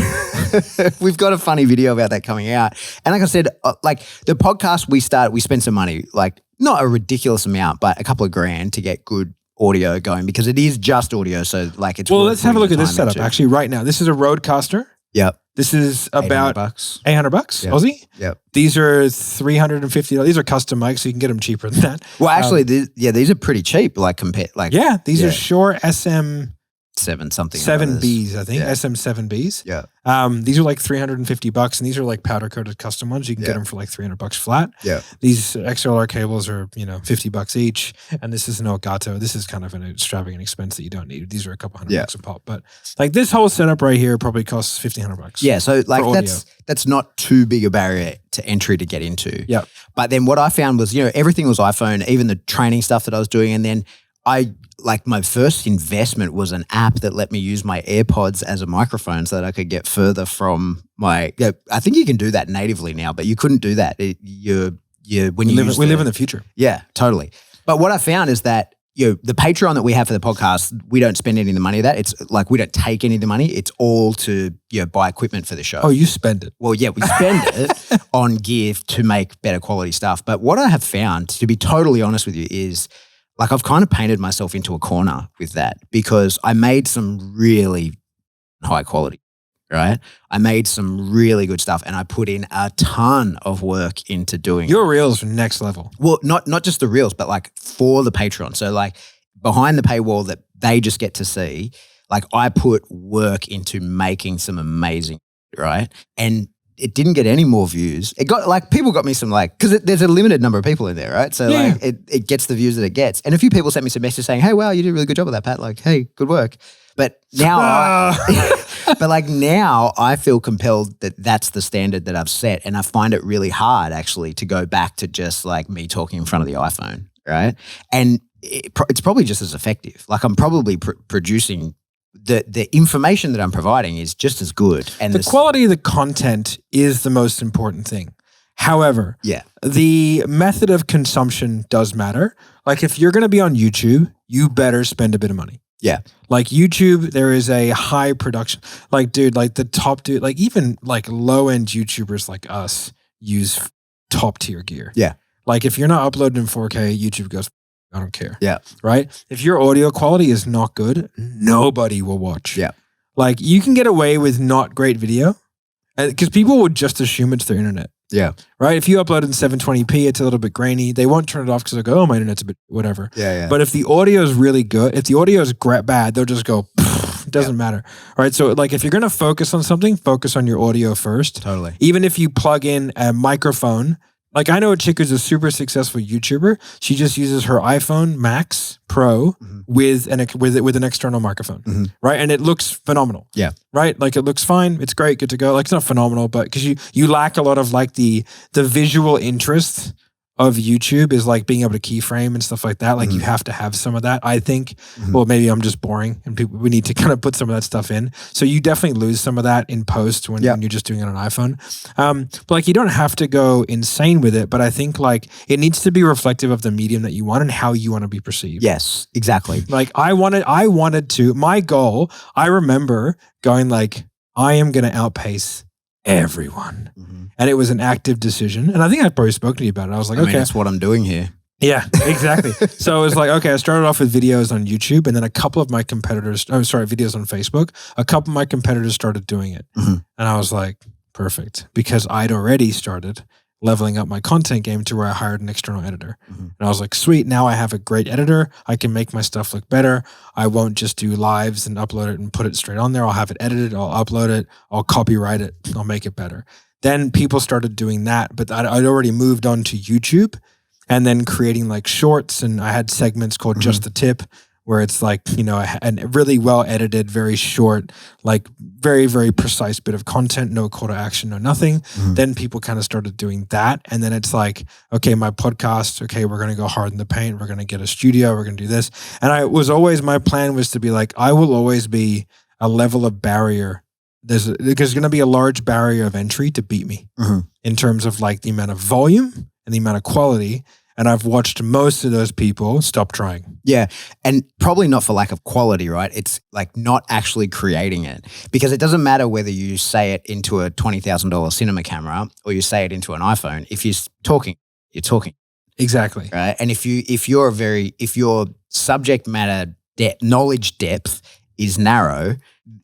we've got a funny video about that coming out. And like I said, like the podcast we spent some money, like not a ridiculous amount, but a couple of grand to get good audio going because it is just audio. So like it's well. Let's have a look at this setup. Actually, right now, this is a Rodecaster. Yep. This is about $800. $800 Aussie. Yep. These are $350. These are custom mics, so you can get them cheaper than that. Well, actually, these are pretty cheap. Like compared, like these are Shure SM 7Bs, I think. SM7Bs. Yeah. These are like $350, and these are like powder coated custom ones. You can get them for like $300 flat. Yeah. These XLR cables are $50 each, and this is an Elgato. This is kind of an extravagant expense that you don't need. These are a couple $100 a pop, but like this whole setup right here probably costs $1,500. Yeah. So like that's not too big a barrier to entry to get into. Yeah. But then what I found was everything was iPhone, even the training stuff that I was doing, and then my first investment was an app that let me use my AirPods as a microphone so that I could get further from my. Yeah, I think you can do that natively now, but you couldn't do that. We live in the future. Yeah, totally. But what I found is that the Patreon that we have for the podcast, we don't spend any of the money of that. It's like we don't take any of the money. It's all to buy equipment for the show. Oh, you spend it. Well, yeah, we spend it on gear to make better quality stuff. But what I have found, to be totally honest with you, is like I've kind of painted myself into a corner with that because I made some really high quality, right? I made some really good stuff and I put in a ton of work into doing your reels are next level. Well, not just the reels, but like for the Patreon. So like behind the paywall that they just get to see, like I put work into making some amazing, right? And it didn't get any more views. It got like people got me some because there's a limited number of people in there, right? So like it gets the views that it gets. And a few people sent me some messages saying, "Hey, wow, you did a really good job with that, Pat." Like, "Hey, good work." But now, now I feel compelled that that's the standard that I've set, and I find it really hard actually to go back to just like me talking in front of the iPhone, right? And it's probably just as effective. Like I'm probably producing. The information that I'm providing is just as good. And the quality of the content is the most important thing. However, the method of consumption does matter. Like if you're going to be on YouTube, you better spend a bit of money. Yeah. Like YouTube, there is a high production. Like dude, like the top dude, like even like low-end YouTubers like us use top tier gear. Yeah. Like if you're not uploading in 4K, YouTube goes, "I don't care." Yeah. Right? If your audio quality is not good, nobody will watch. Yeah. Like you can get away with not great video because people would just assume it's their internet. Yeah. Right? If you upload in 720p, it's a little bit grainy. They won't turn it off because they'll go, "Oh, my internet's a bit whatever." Yeah. But if the audio is really good, if the audio is bad, they'll just go, it doesn't matter. All right. So like if you're going to focus on something, focus on your audio first. Totally. Even if you plug in a microphone. Like I know a chick who's a super successful YouTuber. She just uses her iPhone Max Pro with an external microphone, right? And it looks phenomenal. Yeah. Right? Like it looks fine. It's great, good to go. Like it's not phenomenal, but because you lack a lot of like the visual interest of YouTube is like being able to keyframe and stuff like that. Like you have to have some of that, I think. Well, maybe I'm just boring and we need to kind of put some of that stuff in. So you definitely lose some of that in post when you're just doing it on an iPhone. But like you don't have to go insane with it, but I think like it needs to be reflective of the medium that you want and how you want to be perceived. Yes, exactly. Like I wanted to, my goal, I remember going like, I am going to outpace everyone. And it was an active decision. And I think I've probably spoken to you about it. I was like, okay. That's what I'm doing here. Yeah, exactly. So it was like, okay, I started off with videos on YouTube and then a couple of my competitors, videos on Facebook. A couple of my competitors started doing it. And I was like, perfect. Because I'd already started leveling up my content game to where I hired an external editor. And I was like, sweet, now I have a great editor. I can make my stuff look better. I won't just do lives and upload it and put it straight on there. I'll have it edited. I'll upload it. I'll copyright it. I'll make it better. Then people started doing that, but I'd already moved on to YouTube and then creating like shorts. And I had segments called Just the Tip, where it's like, you know, a really well edited, very short, like very, very precise bit of content, no call to action, no nothing. Then people kind of started doing that. And then it's like, okay, my podcast, okay, we're going to go hard in the paint. We're going to get a studio. We're going to do this. And my plan was to be like, I will always be a level of barrier. There's going to be a large barrier of entry to beat me in terms of like the amount of volume and the amount of quality. And I've watched most of those people stop trying. Yeah. And probably not for lack of quality, right? It's like not actually creating it, because it doesn't matter whether you say it into a $20,000 cinema camera or you say it into an iPhone. If you're talking, you're talking. Exactly. Right. And if your subject matter knowledge depth is narrow,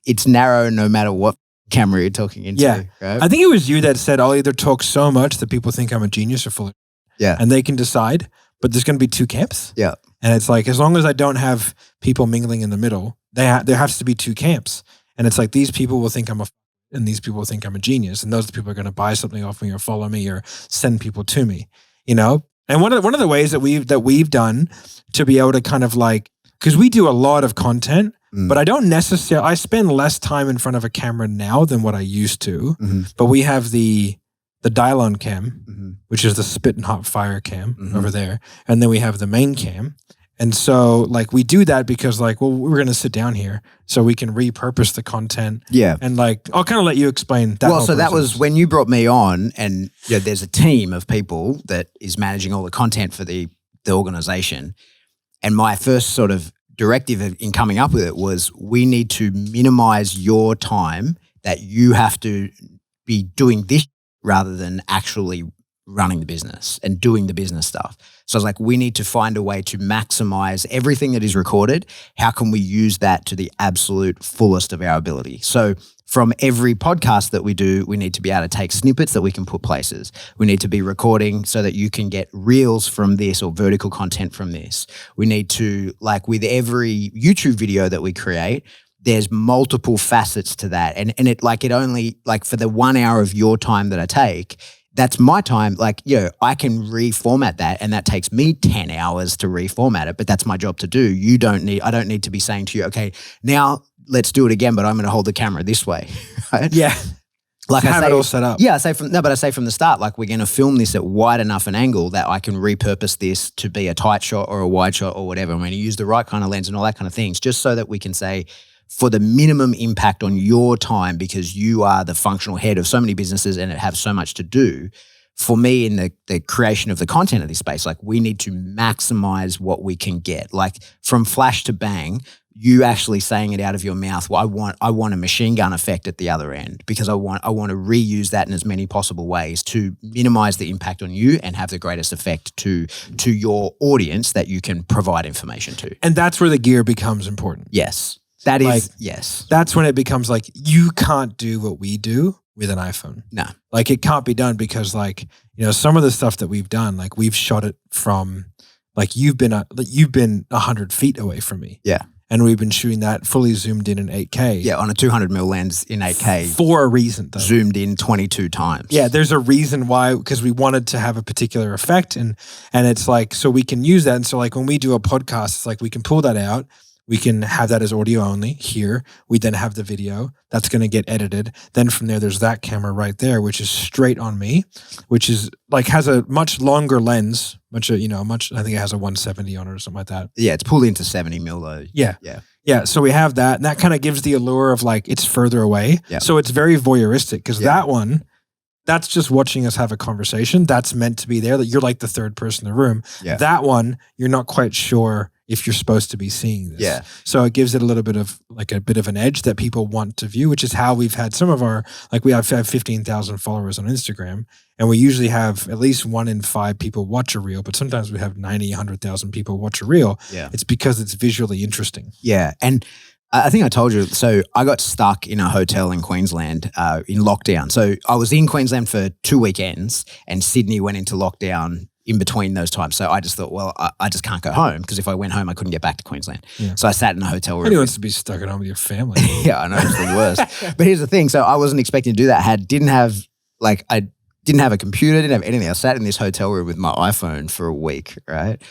it's narrow no matter what camera you're talking into. Yeah. Right? I think it was you that said, I'll either talk so much that people think I'm a genius or full of yeah. And they can decide, but there's going to be two camps. Yeah. And it's like, as long as I don't have people mingling in the middle, there has to be two camps. And it's like, these people will think and these people will think I'm a genius. And those are the people who are going to buy something off me or follow me or send people to me, you know? And one of the ways that we've done to be able to kind of like, because we do a lot of content, but I don't necessarily, I spend less time in front of a camera now than what I used to, but we have the dial-on cam, which is the spit and hot fire cam over there. And then we have the main cam. And so like we do that because like, well, we're going to sit down here so we can repurpose the content. Yeah. And like, I'll kind of let you explain that. Well, so that was when you brought me on, and you know, there's a team of people that is managing all the content for the organization. And my first sort of directive in coming up with it was, we need to minimize your time that you have to be doing this rather than actually running the business and doing the business stuff. So I was like, we need to find a way to maximize everything that is recorded. How can we use that to the absolute fullest of our ability? So from every podcast that we do, we need to be able to take snippets that we can put places. We need to be recording so that you can get reels from this or vertical content from this. We need to, like with every YouTube video that we create, there's multiple facets to that. And it only, like for the 1 hour of your time that I take, that's my time. Like, I can reformat that, and that takes me 10 hours to reformat it, but that's my job to do. I don't need to be saying to you, okay, now let's do it again, but I'm going to hold the camera this way. Right? Yeah. Like have it all set up. Yeah, I say from the start, like we're going to film this at wide enough an angle that I can repurpose this to be a tight shot or a wide shot or whatever. I'm going to use the right kind of lens and all that kind of things, just so that we can say, for the minimum impact on your time, because you are the functional head of so many businesses and have so much to do. For me, in the creation of the content of this space, like we need to maximize what we can get. Like from flash to bang, you actually saying it out of your mouth, well, I want a machine gun effect at the other end, because I want to reuse that in as many possible ways to minimize the impact on you and have the greatest effect to your audience that you can provide information to. And that's where the gear becomes important. Yes. That is, like, yes. That's when it becomes like, you can't do what we do with an iPhone. No. Like it can't be done because like, some of the stuff that we've done, like we've shot it from, like you've been 100 feet away from me. Yeah. And we've been shooting that fully zoomed in 8K. Yeah, on a 200mm lens in 8K. For a reason, though. Zoomed in 22 times. Yeah, there's a reason why, because we wanted to have a particular effect, and it's like, so we can use that. And so like when we do a podcast, it's like we can pull that out. We can have that as audio only here. We then have the video that's going to get edited. Then from there's that camera right there, which is straight on me, which is like has a much longer lens, I think it has a 170 on it or something like that. Yeah, it's pulled into 70mm though. Yeah. Yeah. Yeah. So we have that, and that kind of gives the allure of like, it's further away. Yeah. So it's very voyeuristic, because that one, that's just watching us have a conversation. That's meant to be there. That you're like the third person in the room. Yeah. That one, you're not quite sure if you're supposed to be seeing this. Yeah. So it gives it a little bit of like a bit of an edge that people want to view, which is how we've had some of our, like we have 15,000 followers on Instagram, and we usually have at least 1 in 5 people watch a reel, but sometimes we have 90, 100,000 people watch a reel. Yeah. It's because it's visually interesting. Yeah. And I think I told you. So I got stuck in a hotel in Queensland in lockdown. So I was in Queensland for 2 weekends and Sydney went into lockdown in between those times. So I just thought, well, I just can't go home because if I went home, I couldn't get back to Queensland. Yeah. So I sat in a hotel room. Who wants to be stuck at home with your family? Yeah, I know, it's the worst. But here's the thing. So I wasn't expecting to do that. I didn't have a computer, didn't have anything. I sat in this hotel room with my iPhone for a week, right?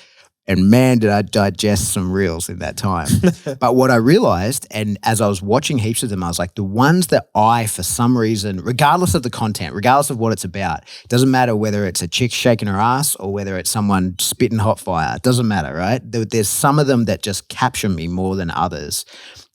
And man, did I digest some reels in that time. But what I realized, and as I was watching heaps of them, I was like, the ones that I, for some reason, regardless of the content, regardless of what it's about, doesn't matter whether it's a chick shaking her ass or whether it's someone spitting hot fire, it doesn't matter, right? There's some of them that just capture me more than others.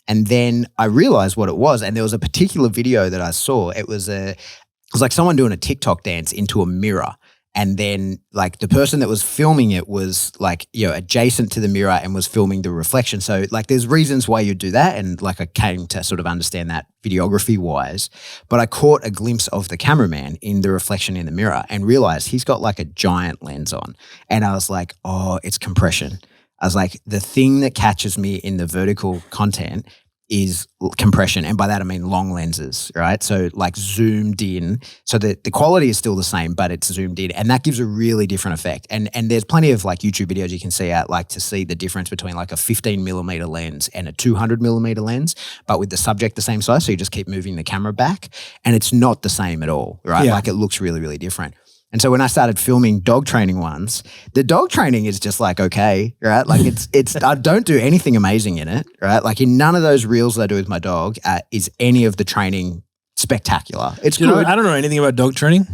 And then I realized what it was. And there was a particular video that I saw. It was like someone doing a TikTok dance into a mirror. And then like the person that was filming it was like, adjacent to the mirror and was filming the reflection. So like there's reasons why you do that. And like I came to sort of understand that videography wise, but I caught a glimpse of the cameraman in the reflection in the mirror and realized he's got like a giant lens on. And I was like, oh, it's compression. I was like, the thing that catches me in the vertical content is compression. And by that, I mean long lenses, right? So like zoomed in. So the quality is still the same, but it's zoomed in. And that gives a really different effect. And there's plenty of like YouTube videos you can see out like to see the difference between like a 15 millimeter lens and a 200 millimeter lens, but with the subject the same size. So you just keep moving the camera back and it's not the same at all, right? Yeah. Like it looks really, really different. And so when I started filming dog training ones, the dog training is just like, okay, right? Like it's I don't do anything amazing in it, right? Like in none of those reels that I do with my dog is any of the training spectacular. It's good. I don't know anything about dog training.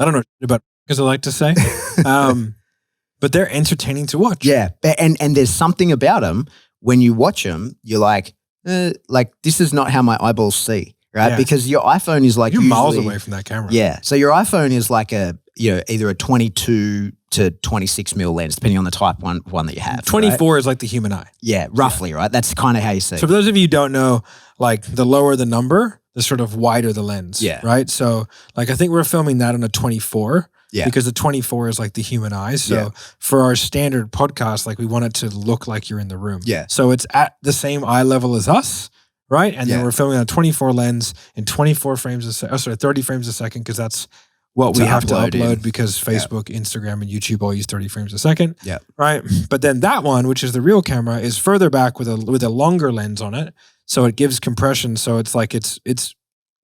I don't know about, as I like to say. But they're entertaining to watch. Yeah. And there's something about them when you watch them, you're like this is not how my eyeballs see. Right, yeah. Because your iPhone is like you're miles away from that camera. Yeah, so your iPhone is like either a 22 to 26 mil lens, depending on the type one that you have. 24 is like the human eye. Yeah, roughly, right? That's kind of how you see. So for those of you who don't know, like the lower the number, the sort of wider the lens. Yeah. Right. So like I think we're filming that on a 24. Yeah. Because the 24 is like the human eye. So for our standard podcast, like we want it to look like you're in the room. Yeah. So it's at the same eye level as us. Right. And then we're filming on a 24 lens in 24 frames a second. 30 frames a second, because that's what we have to upload because Facebook, Instagram, and YouTube all use 30 frames a second. Yeah. Right. But then that one, which is the real camera, is further back with a longer lens on it. So it gives compression. So it's like it's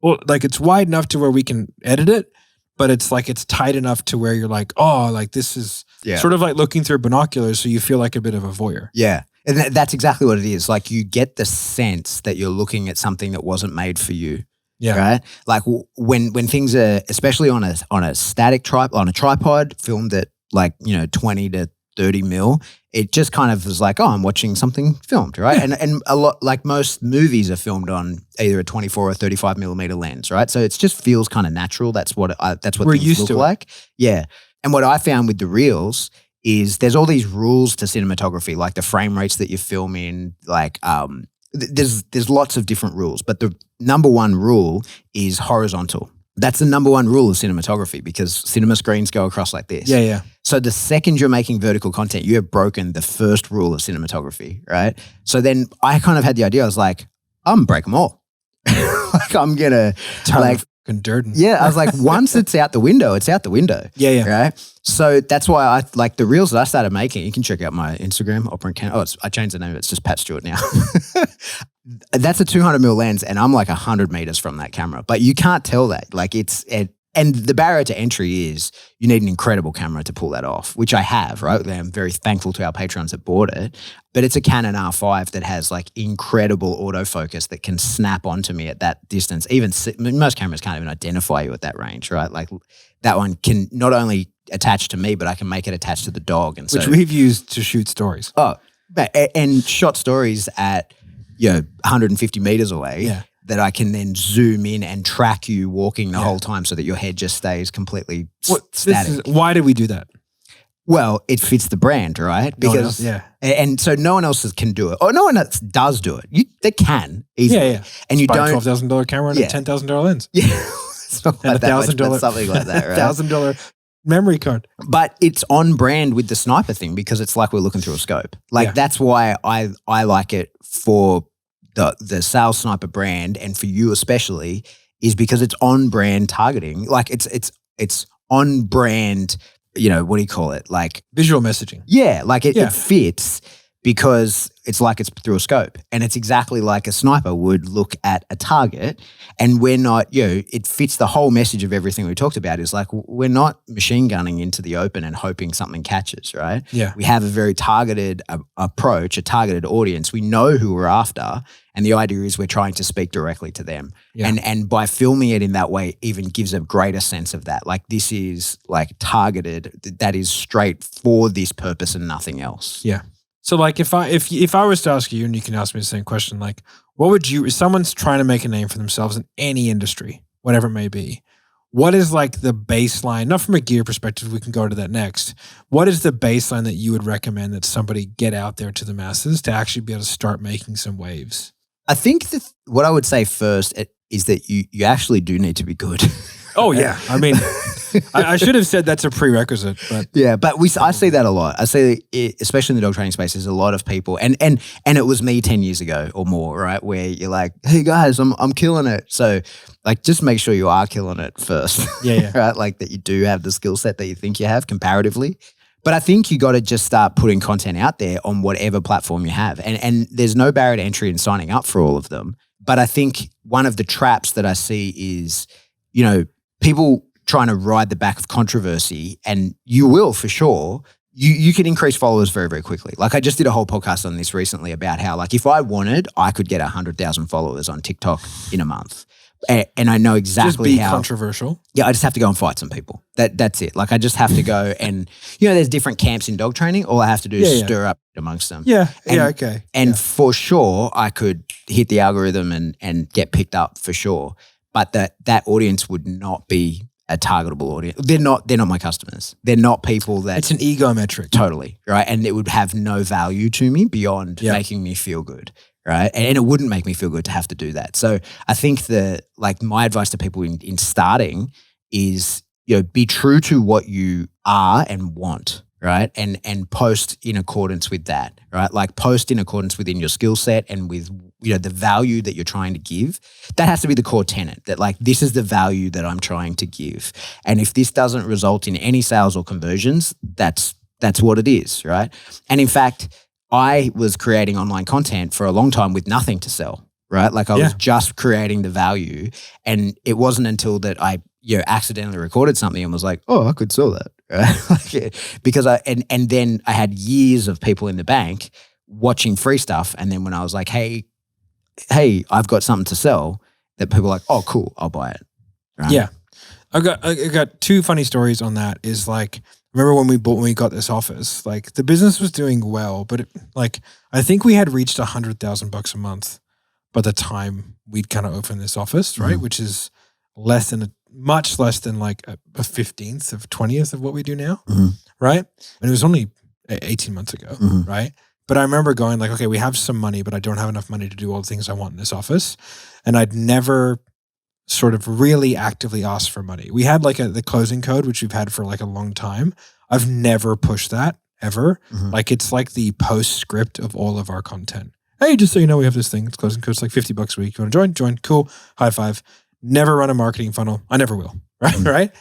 wide enough to where we can edit it, but it's like it's tight enough to where you're like, oh, like this is sort of like looking through binoculars, so you feel like a bit of a voyeur. Yeah. And that's exactly what it is. Like you get the sense that you're looking at something that wasn't made for you. Yeah. Right. Like when things are, especially on a static tripod filmed at 20 to 30 mil, it just kind of is like, oh, I'm watching something filmed, right? Yeah. And a lot, like most movies are filmed on either a 24 or 35 millimeter lens, right? So it just feels kind of natural. That's what we're things used look to like. Yeah. And what I found with the reels is there's all these rules to cinematography, like the frame rates that you film in, like there's lots of different rules, but the number one rule is horizontal. That's the number one rule of cinematography because cinema screens go across like this. Yeah, yeah. So the second you're making vertical content, you have broken the first rule of cinematography, right? So then I kind of had the idea, I was like, I'm gonna break them all. Like I'm gonna dirt. Yeah, I was like, once it's out the window, it's out the window. Yeah, yeah. Right? So that's why I like the reels that I started making. You can check out my Instagram, Opera and Can. I changed the name. It's just Pat Stewart now. That's a 200 mil lens and I'm like 100 meters from that camera. But you can't tell that. Like and the barrier to entry is you need an incredible camera to pull that off, which I have, right? I'm very thankful to our patrons that bought it. But it's a Canon R5 that has like incredible autofocus that can snap onto me at that distance. Even most cameras can't even identify you at that range, right? Like that one can not only attach to me, but I can make it attach to the dog. And which we've used to shoot stories. Oh, and shot stories at 150 meters away. Yeah. That I can then zoom in and track you walking the whole time so that your head just stays completely static. Why did we do that? Well, it fits the brand, right? Because and so no one else can do it. Or no one else does do it. They can easily. Yeah, yeah. And you buy don't a $12,000 camera and a $10,000 lens. Yeah. It's not like that much, but something like that, right? $1,000 memory card. But it's on brand with the sniper thing because it's like we're looking through a scope. Like that's why I like it for the Sales Sniper brand, and for you especially, is because it's on brand targeting. Like it's on brand, what do you call it? Like visual messaging. Yeah, like it fits because it's like it's through a scope, and it's exactly like a sniper would look at a target, and we're not, it fits the whole message of everything we talked about. Is like we're not machine gunning into the open and hoping something catches, right? Yeah. We have a very targeted approach, a targeted audience. We know who we're after, and the idea is we're trying to speak directly to them. Yeah. And by filming it in that way even gives a greater sense of that. Like this is like targeted, that is straight for this purpose and nothing else. Yeah. So like if I was to ask you, and you can ask me the same question, like what would you, if someone's trying to make a name for themselves in any industry, whatever it may be, what is like the baseline, not from a gear perspective, we can go to that next. What is the baseline that you would recommend that somebody get out there to the masses to actually be able to start making some waves? I think that what I would say first is that you actually do need to be good. Oh yeah. I mean, I should have said that's a prerequisite, but yeah, but I see that a lot. I see it, especially in the dog training space, there's a lot of people, and it was me 10 years ago or more, right? Where you're like, hey guys, I'm killing it. So like, just make sure you are killing it first. Yeah. Right? Like that you do have the skill set that you think you have comparatively. But I think you got to just start putting content out there on whatever platform you have. And there's no barrier to entry in signing up for all of them. But I think one of the traps that I see is, people trying to ride the back of controversy, and you will for sure. You can increase followers very, very quickly. Like I just did a whole podcast on this recently about how like if I wanted, I could get 100,000 followers on TikTok in a month. And I know exactly just be how controversial. Yeah, I just have to go and fight some people. That's it. Like I just have to go and there's different camps in dog training. All I have to do is stir up amongst them. Yeah. Okay. And for sure, I could hit the algorithm and get picked up for sure. But that audience would not be a targetable audience. They're not my customers. They're not people that it's an ego metric. Totally. Right. And it would have no value to me beyond making me feel good. Right. And it wouldn't make me feel good to have to do that. So I think my advice to people in starting is, be true to what you are and want. Right. And post in accordance with that. Right. Like post in accordance within your skill set and with, the value that you're trying to give. That has to be the core tenet, that like, this is the value that I'm trying to give. And if this doesn't result in any sales or conversions, that's what it is. Right. And in fact, I was creating online content for a long time with nothing to sell, right? Like I was just creating the value, and it wasn't until that I, accidentally recorded something and was like, oh, I could sell that, right? Because and then I had years of people in the bank watching free stuff, and then when I was like, hey, I've got something to sell, that people were like, oh, cool, I'll buy it. Right? Yeah, I got two funny stories on that. Is like, remember when we got this office, like the business was doing well, but I think we had reached $100,000 a month by the time we'd kind of opened this office, right? Mm-hmm. Which is much less than like a 15th of 20th of what we do now, right? And it was only 18 months ago, right? But I remember going like, okay, we have some money, but I don't have enough money to do all the things I want in this office. And I'd never sort of really actively asked for money. We had like the closing code, which we've had for like a long time. I've never pushed that ever. Like it's like the postscript of all of our content. Hey, just so you know, we have this thing. It's closing code. It's like $50 a week. You want to join? Join. Cool. High five. Never run a marketing funnel. I never will. Right. Right.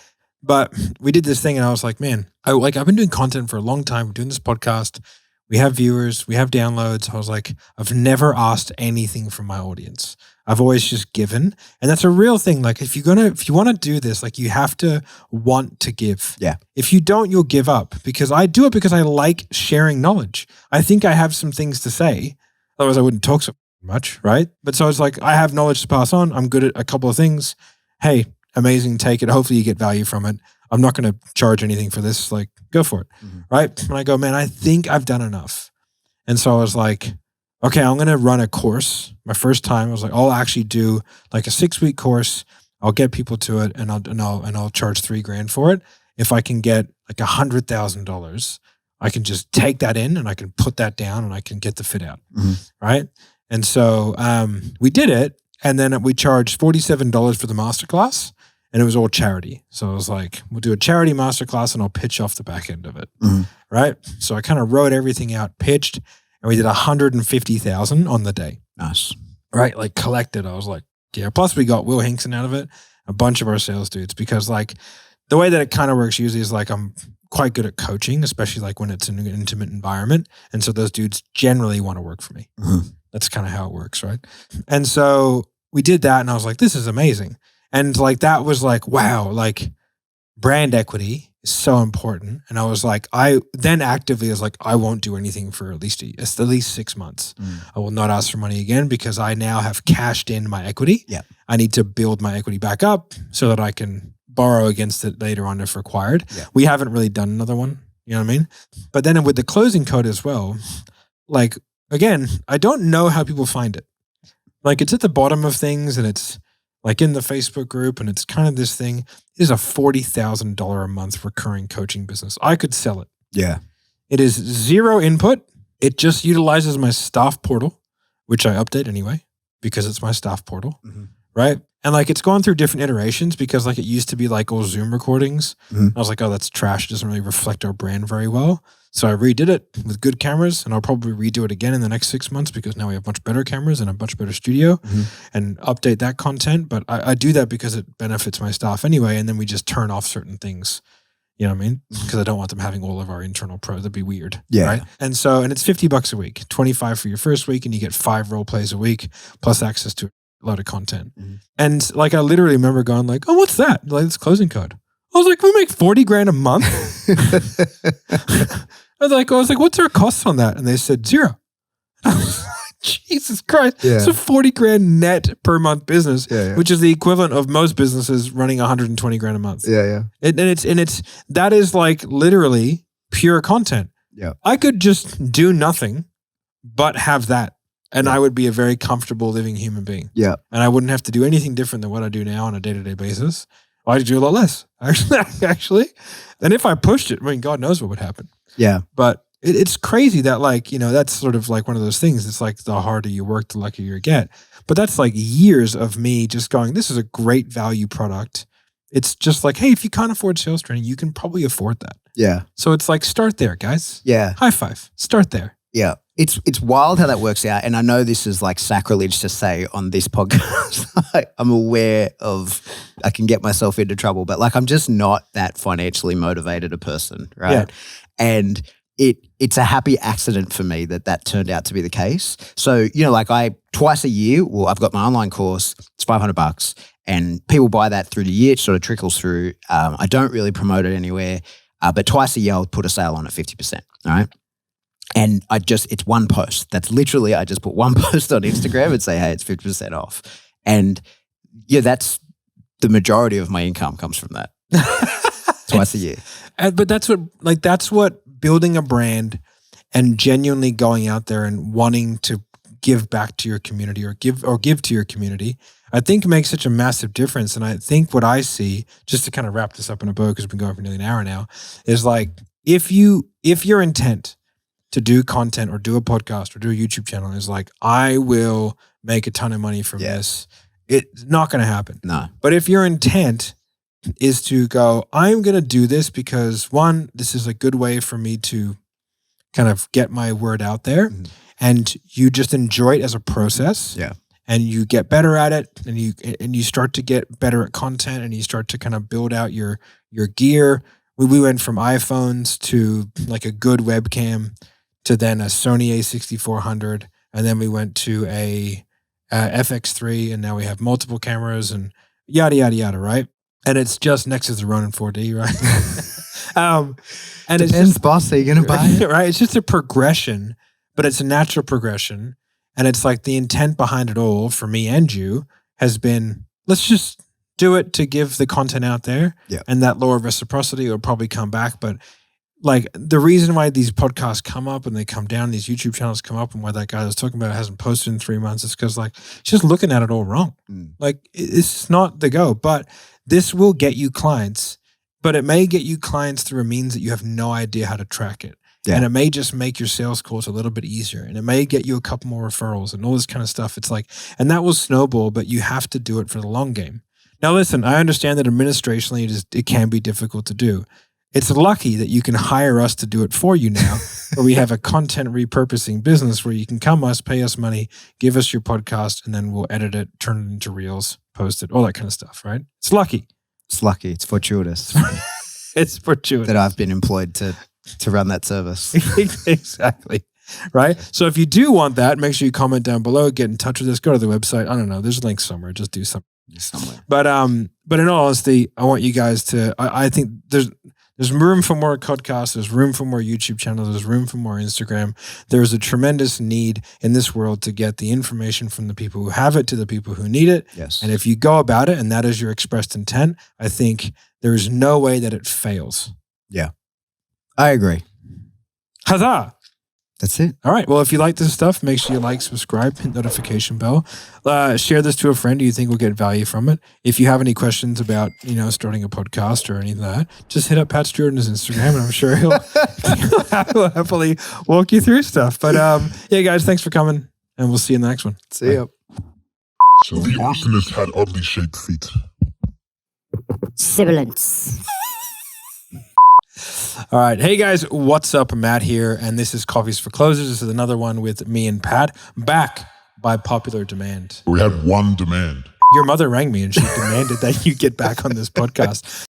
But we did this thing and I was like, man, I've been doing content for a long time. We're doing this podcast. We have viewers. We have downloads. I was like, I've never asked anything from my audience. I've always just given. And that's a real thing. Like if you want to do this, like you have to want to give. Yeah. If you don't, you'll give up, because I do it because I like sharing knowledge. I think I have some things to say. Otherwise I wouldn't talk so much. Right. But so it's like, I have knowledge to pass on. I'm good at a couple of things. Hey, amazing. Take it. Hopefully you get value from it. I'm not going to charge anything for this. Like, go for it. Right. And I go, man, I think I've done enough. And so I was like, okay, I'm going to run a course. My first time I was like, I'll actually do like a 6-week course. I'll get people to it and I'll charge $3,000 for it. If I can get like $100,000, I can just take that in and I can put that down and I can get the fit out. Right. And so we did it. And then we charged $47 for the masterclass. And it was all charity. So I was like, we'll do a charity masterclass and I'll pitch off the back end of it. Right. So I kind of wrote everything out, pitched, and we did $150,000 on the day. Nice. right? Like collected. I was like, yeah. Plus we got Will Hinkson out of it, a bunch of our sales dudes, because like the way that it kind of works usually is like I'm quite good at coaching, especially like when it's in an intimate environment. And so those dudes generally want to work for me. Mm-hmm. That's kind of how it works, right? And so we did that and I was like, this is amazing. And like that was like, wow, like brand equity is so important. And I was like, I then actively was like, I won't do anything for at least 6 months. I will not ask for money again because I now have cashed in my equity. Yeah. I need to build my equity back up so that I can borrow against it later on if required. Yeah. We haven't really done another one. You know what I mean? But then with the closing code as well, like, again, I don't know how people find it. Like it's at the bottom of things and it's like in the Facebook group and it's kind of this thing. It is a $40,000 a month recurring coaching business. I could sell it. Yeah. It is zero input. It just utilizes my staff portal, which I update anyway because it's my staff portal, right? And like it's gone through different iterations because like it used to be like all Zoom recordings. I was like, oh, that's trash. It doesn't really reflect our brand very well. So I redid it with good cameras and I'll probably redo it again in the next 6 months because now we have much better cameras and a much better studio and update that content. But I do that because it benefits my staff anyway. And then we just turn off certain things. You know what I mean? Because I don't want them having all of our internal pros. That'd be weird. Yeah. Right. And so, and it's $50 a week, 25 for your first week, and you get 5 role plays a week, plus access to a lot of content. And like, I literally remember going like, oh, what's that? Like, it's closing code. I was like, we make 40 grand a month. I was like, what's our costs on that? And they said 0. I was like, Jesus Christ. Yeah. It's a 40 grand net per month business, which is the equivalent of most businesses running 120 grand a month. Yeah. That is like literally pure content. Yeah. I could just do nothing but have that. And I would be a very comfortable living human being. Yeah. And I wouldn't have to do anything different than what I do now on a day-to-day basis. I'd do a lot less, actually. And if I pushed it, I mean, God knows what would happen. Yeah. But it's crazy that like, you know, that's sort of like one of those things. It's like the harder you work, the luckier you get. But that's like years of me just going, this is a great value product. It's just like, hey, if you can't afford sales training, you can probably afford that. Yeah. So it's like, start there, guys. Yeah. High five. Start there. Yeah. It's wild how that works out. And I know this is like sacrilege to say on this podcast. I'm aware of, I can get myself into trouble, but like I'm just not that financially motivated a person, right? Yeah. And it's a happy accident for me that turned out to be the case. So, you know, like twice a year, I've got my online course, it's $500 and people buy that through the year. It sort of trickles through. I don't really promote it anywhere, but twice a year I'll put a sale on at 50%, all right? And it's one post. That's literally, I just put one post on Instagram and say, hey, it's 50% off. And yeah, that's the majority of my income comes from that. Twice a year. But that's what building a brand and genuinely going out there and wanting to give back to your community or give to your community, I think makes such a massive difference. And I think what I see, just to kind of wrap this up in a bow, because we've been going for nearly an hour now, is like if your intent to do content or do a podcast or do a YouTube channel is like, I will make a ton of money from this, it's not going to happen. No. But if your intent is to go, I'm going to do this because one, this is a good way for me to kind of get my word out there, and you just enjoy it as a process. Yeah. And you get better at it, and you start to get better at content, and you start to kind of build out your gear. We went from iPhones to like a good webcam to then a Sony a6400, and then we went to a FX3, and now we have multiple cameras and yada, yada, yada, right? And it's just next to the Ronin 4D, right? And depends, it's just, boss, are you going to buy it? Right? It's just a progression, but it's a natural progression. And it's like the intent behind it all for me and you has been, let's just do it to give the content out there. Yeah. And that law of reciprocity will probably come back. But like the reason why these podcasts come up and they come down, these YouTube channels come up, and why that guy I was talking about hasn't posted in 3 months, is because like it's just looking at it all wrong. Like it's not the go, but this will get you clients, but it may get you clients through a means that you have no idea how to track it. Yeah. And it may just make your sales calls a little bit easier, and it may get you a couple more referrals and all this kind of stuff. It's like, and that will snowball, but you have to do it for the long game. Now, listen, I understand that administrationally it can be difficult to do. It's lucky that you can hire us to do it for you now, where we have a content repurposing business where you can come us, pay us money, give us your podcast, and then we'll edit it, turn it into reels, post it, all that kind of stuff, right? It's lucky. It's lucky. It's fortuitous It's fortuitous. that I've been employed to run that service. Exactly. Right? So if you do want that, make sure you comment down below, get in touch with us, go to the website. I don't know. There's links somewhere. Just do something. Somewhere. But in all honesty, I want you guys to, I think there's room for more podcasts. There's room for more YouTube channels. There's room for more Instagram. There's a tremendous need in this world to get the information from the people who have it to the people who need it. Yes. And if you go about it and that is your expressed intent, I think there is no way that it fails. Yeah. I agree. Huzzah! That's it. All right. Well, if you like this stuff, make sure you like, subscribe, hit notification bell. Share this to a friend who you think will get value from it. If you have any questions about, starting a podcast or anything like that, just hit up Pat Stewarden's Instagram, and I'm sure he'll happily walk you through stuff. But yeah, guys, thanks for coming, and we'll see you in the next one. See ya. So the arsonist had oddly shaped feet. Sibilance. All right. Hey, guys. What's up? Matt here, and this is Coffees for Closers. This is another one with me and Pat, back by popular demand. We had one demand. Your mother rang me, and she demanded that you get back on this podcast.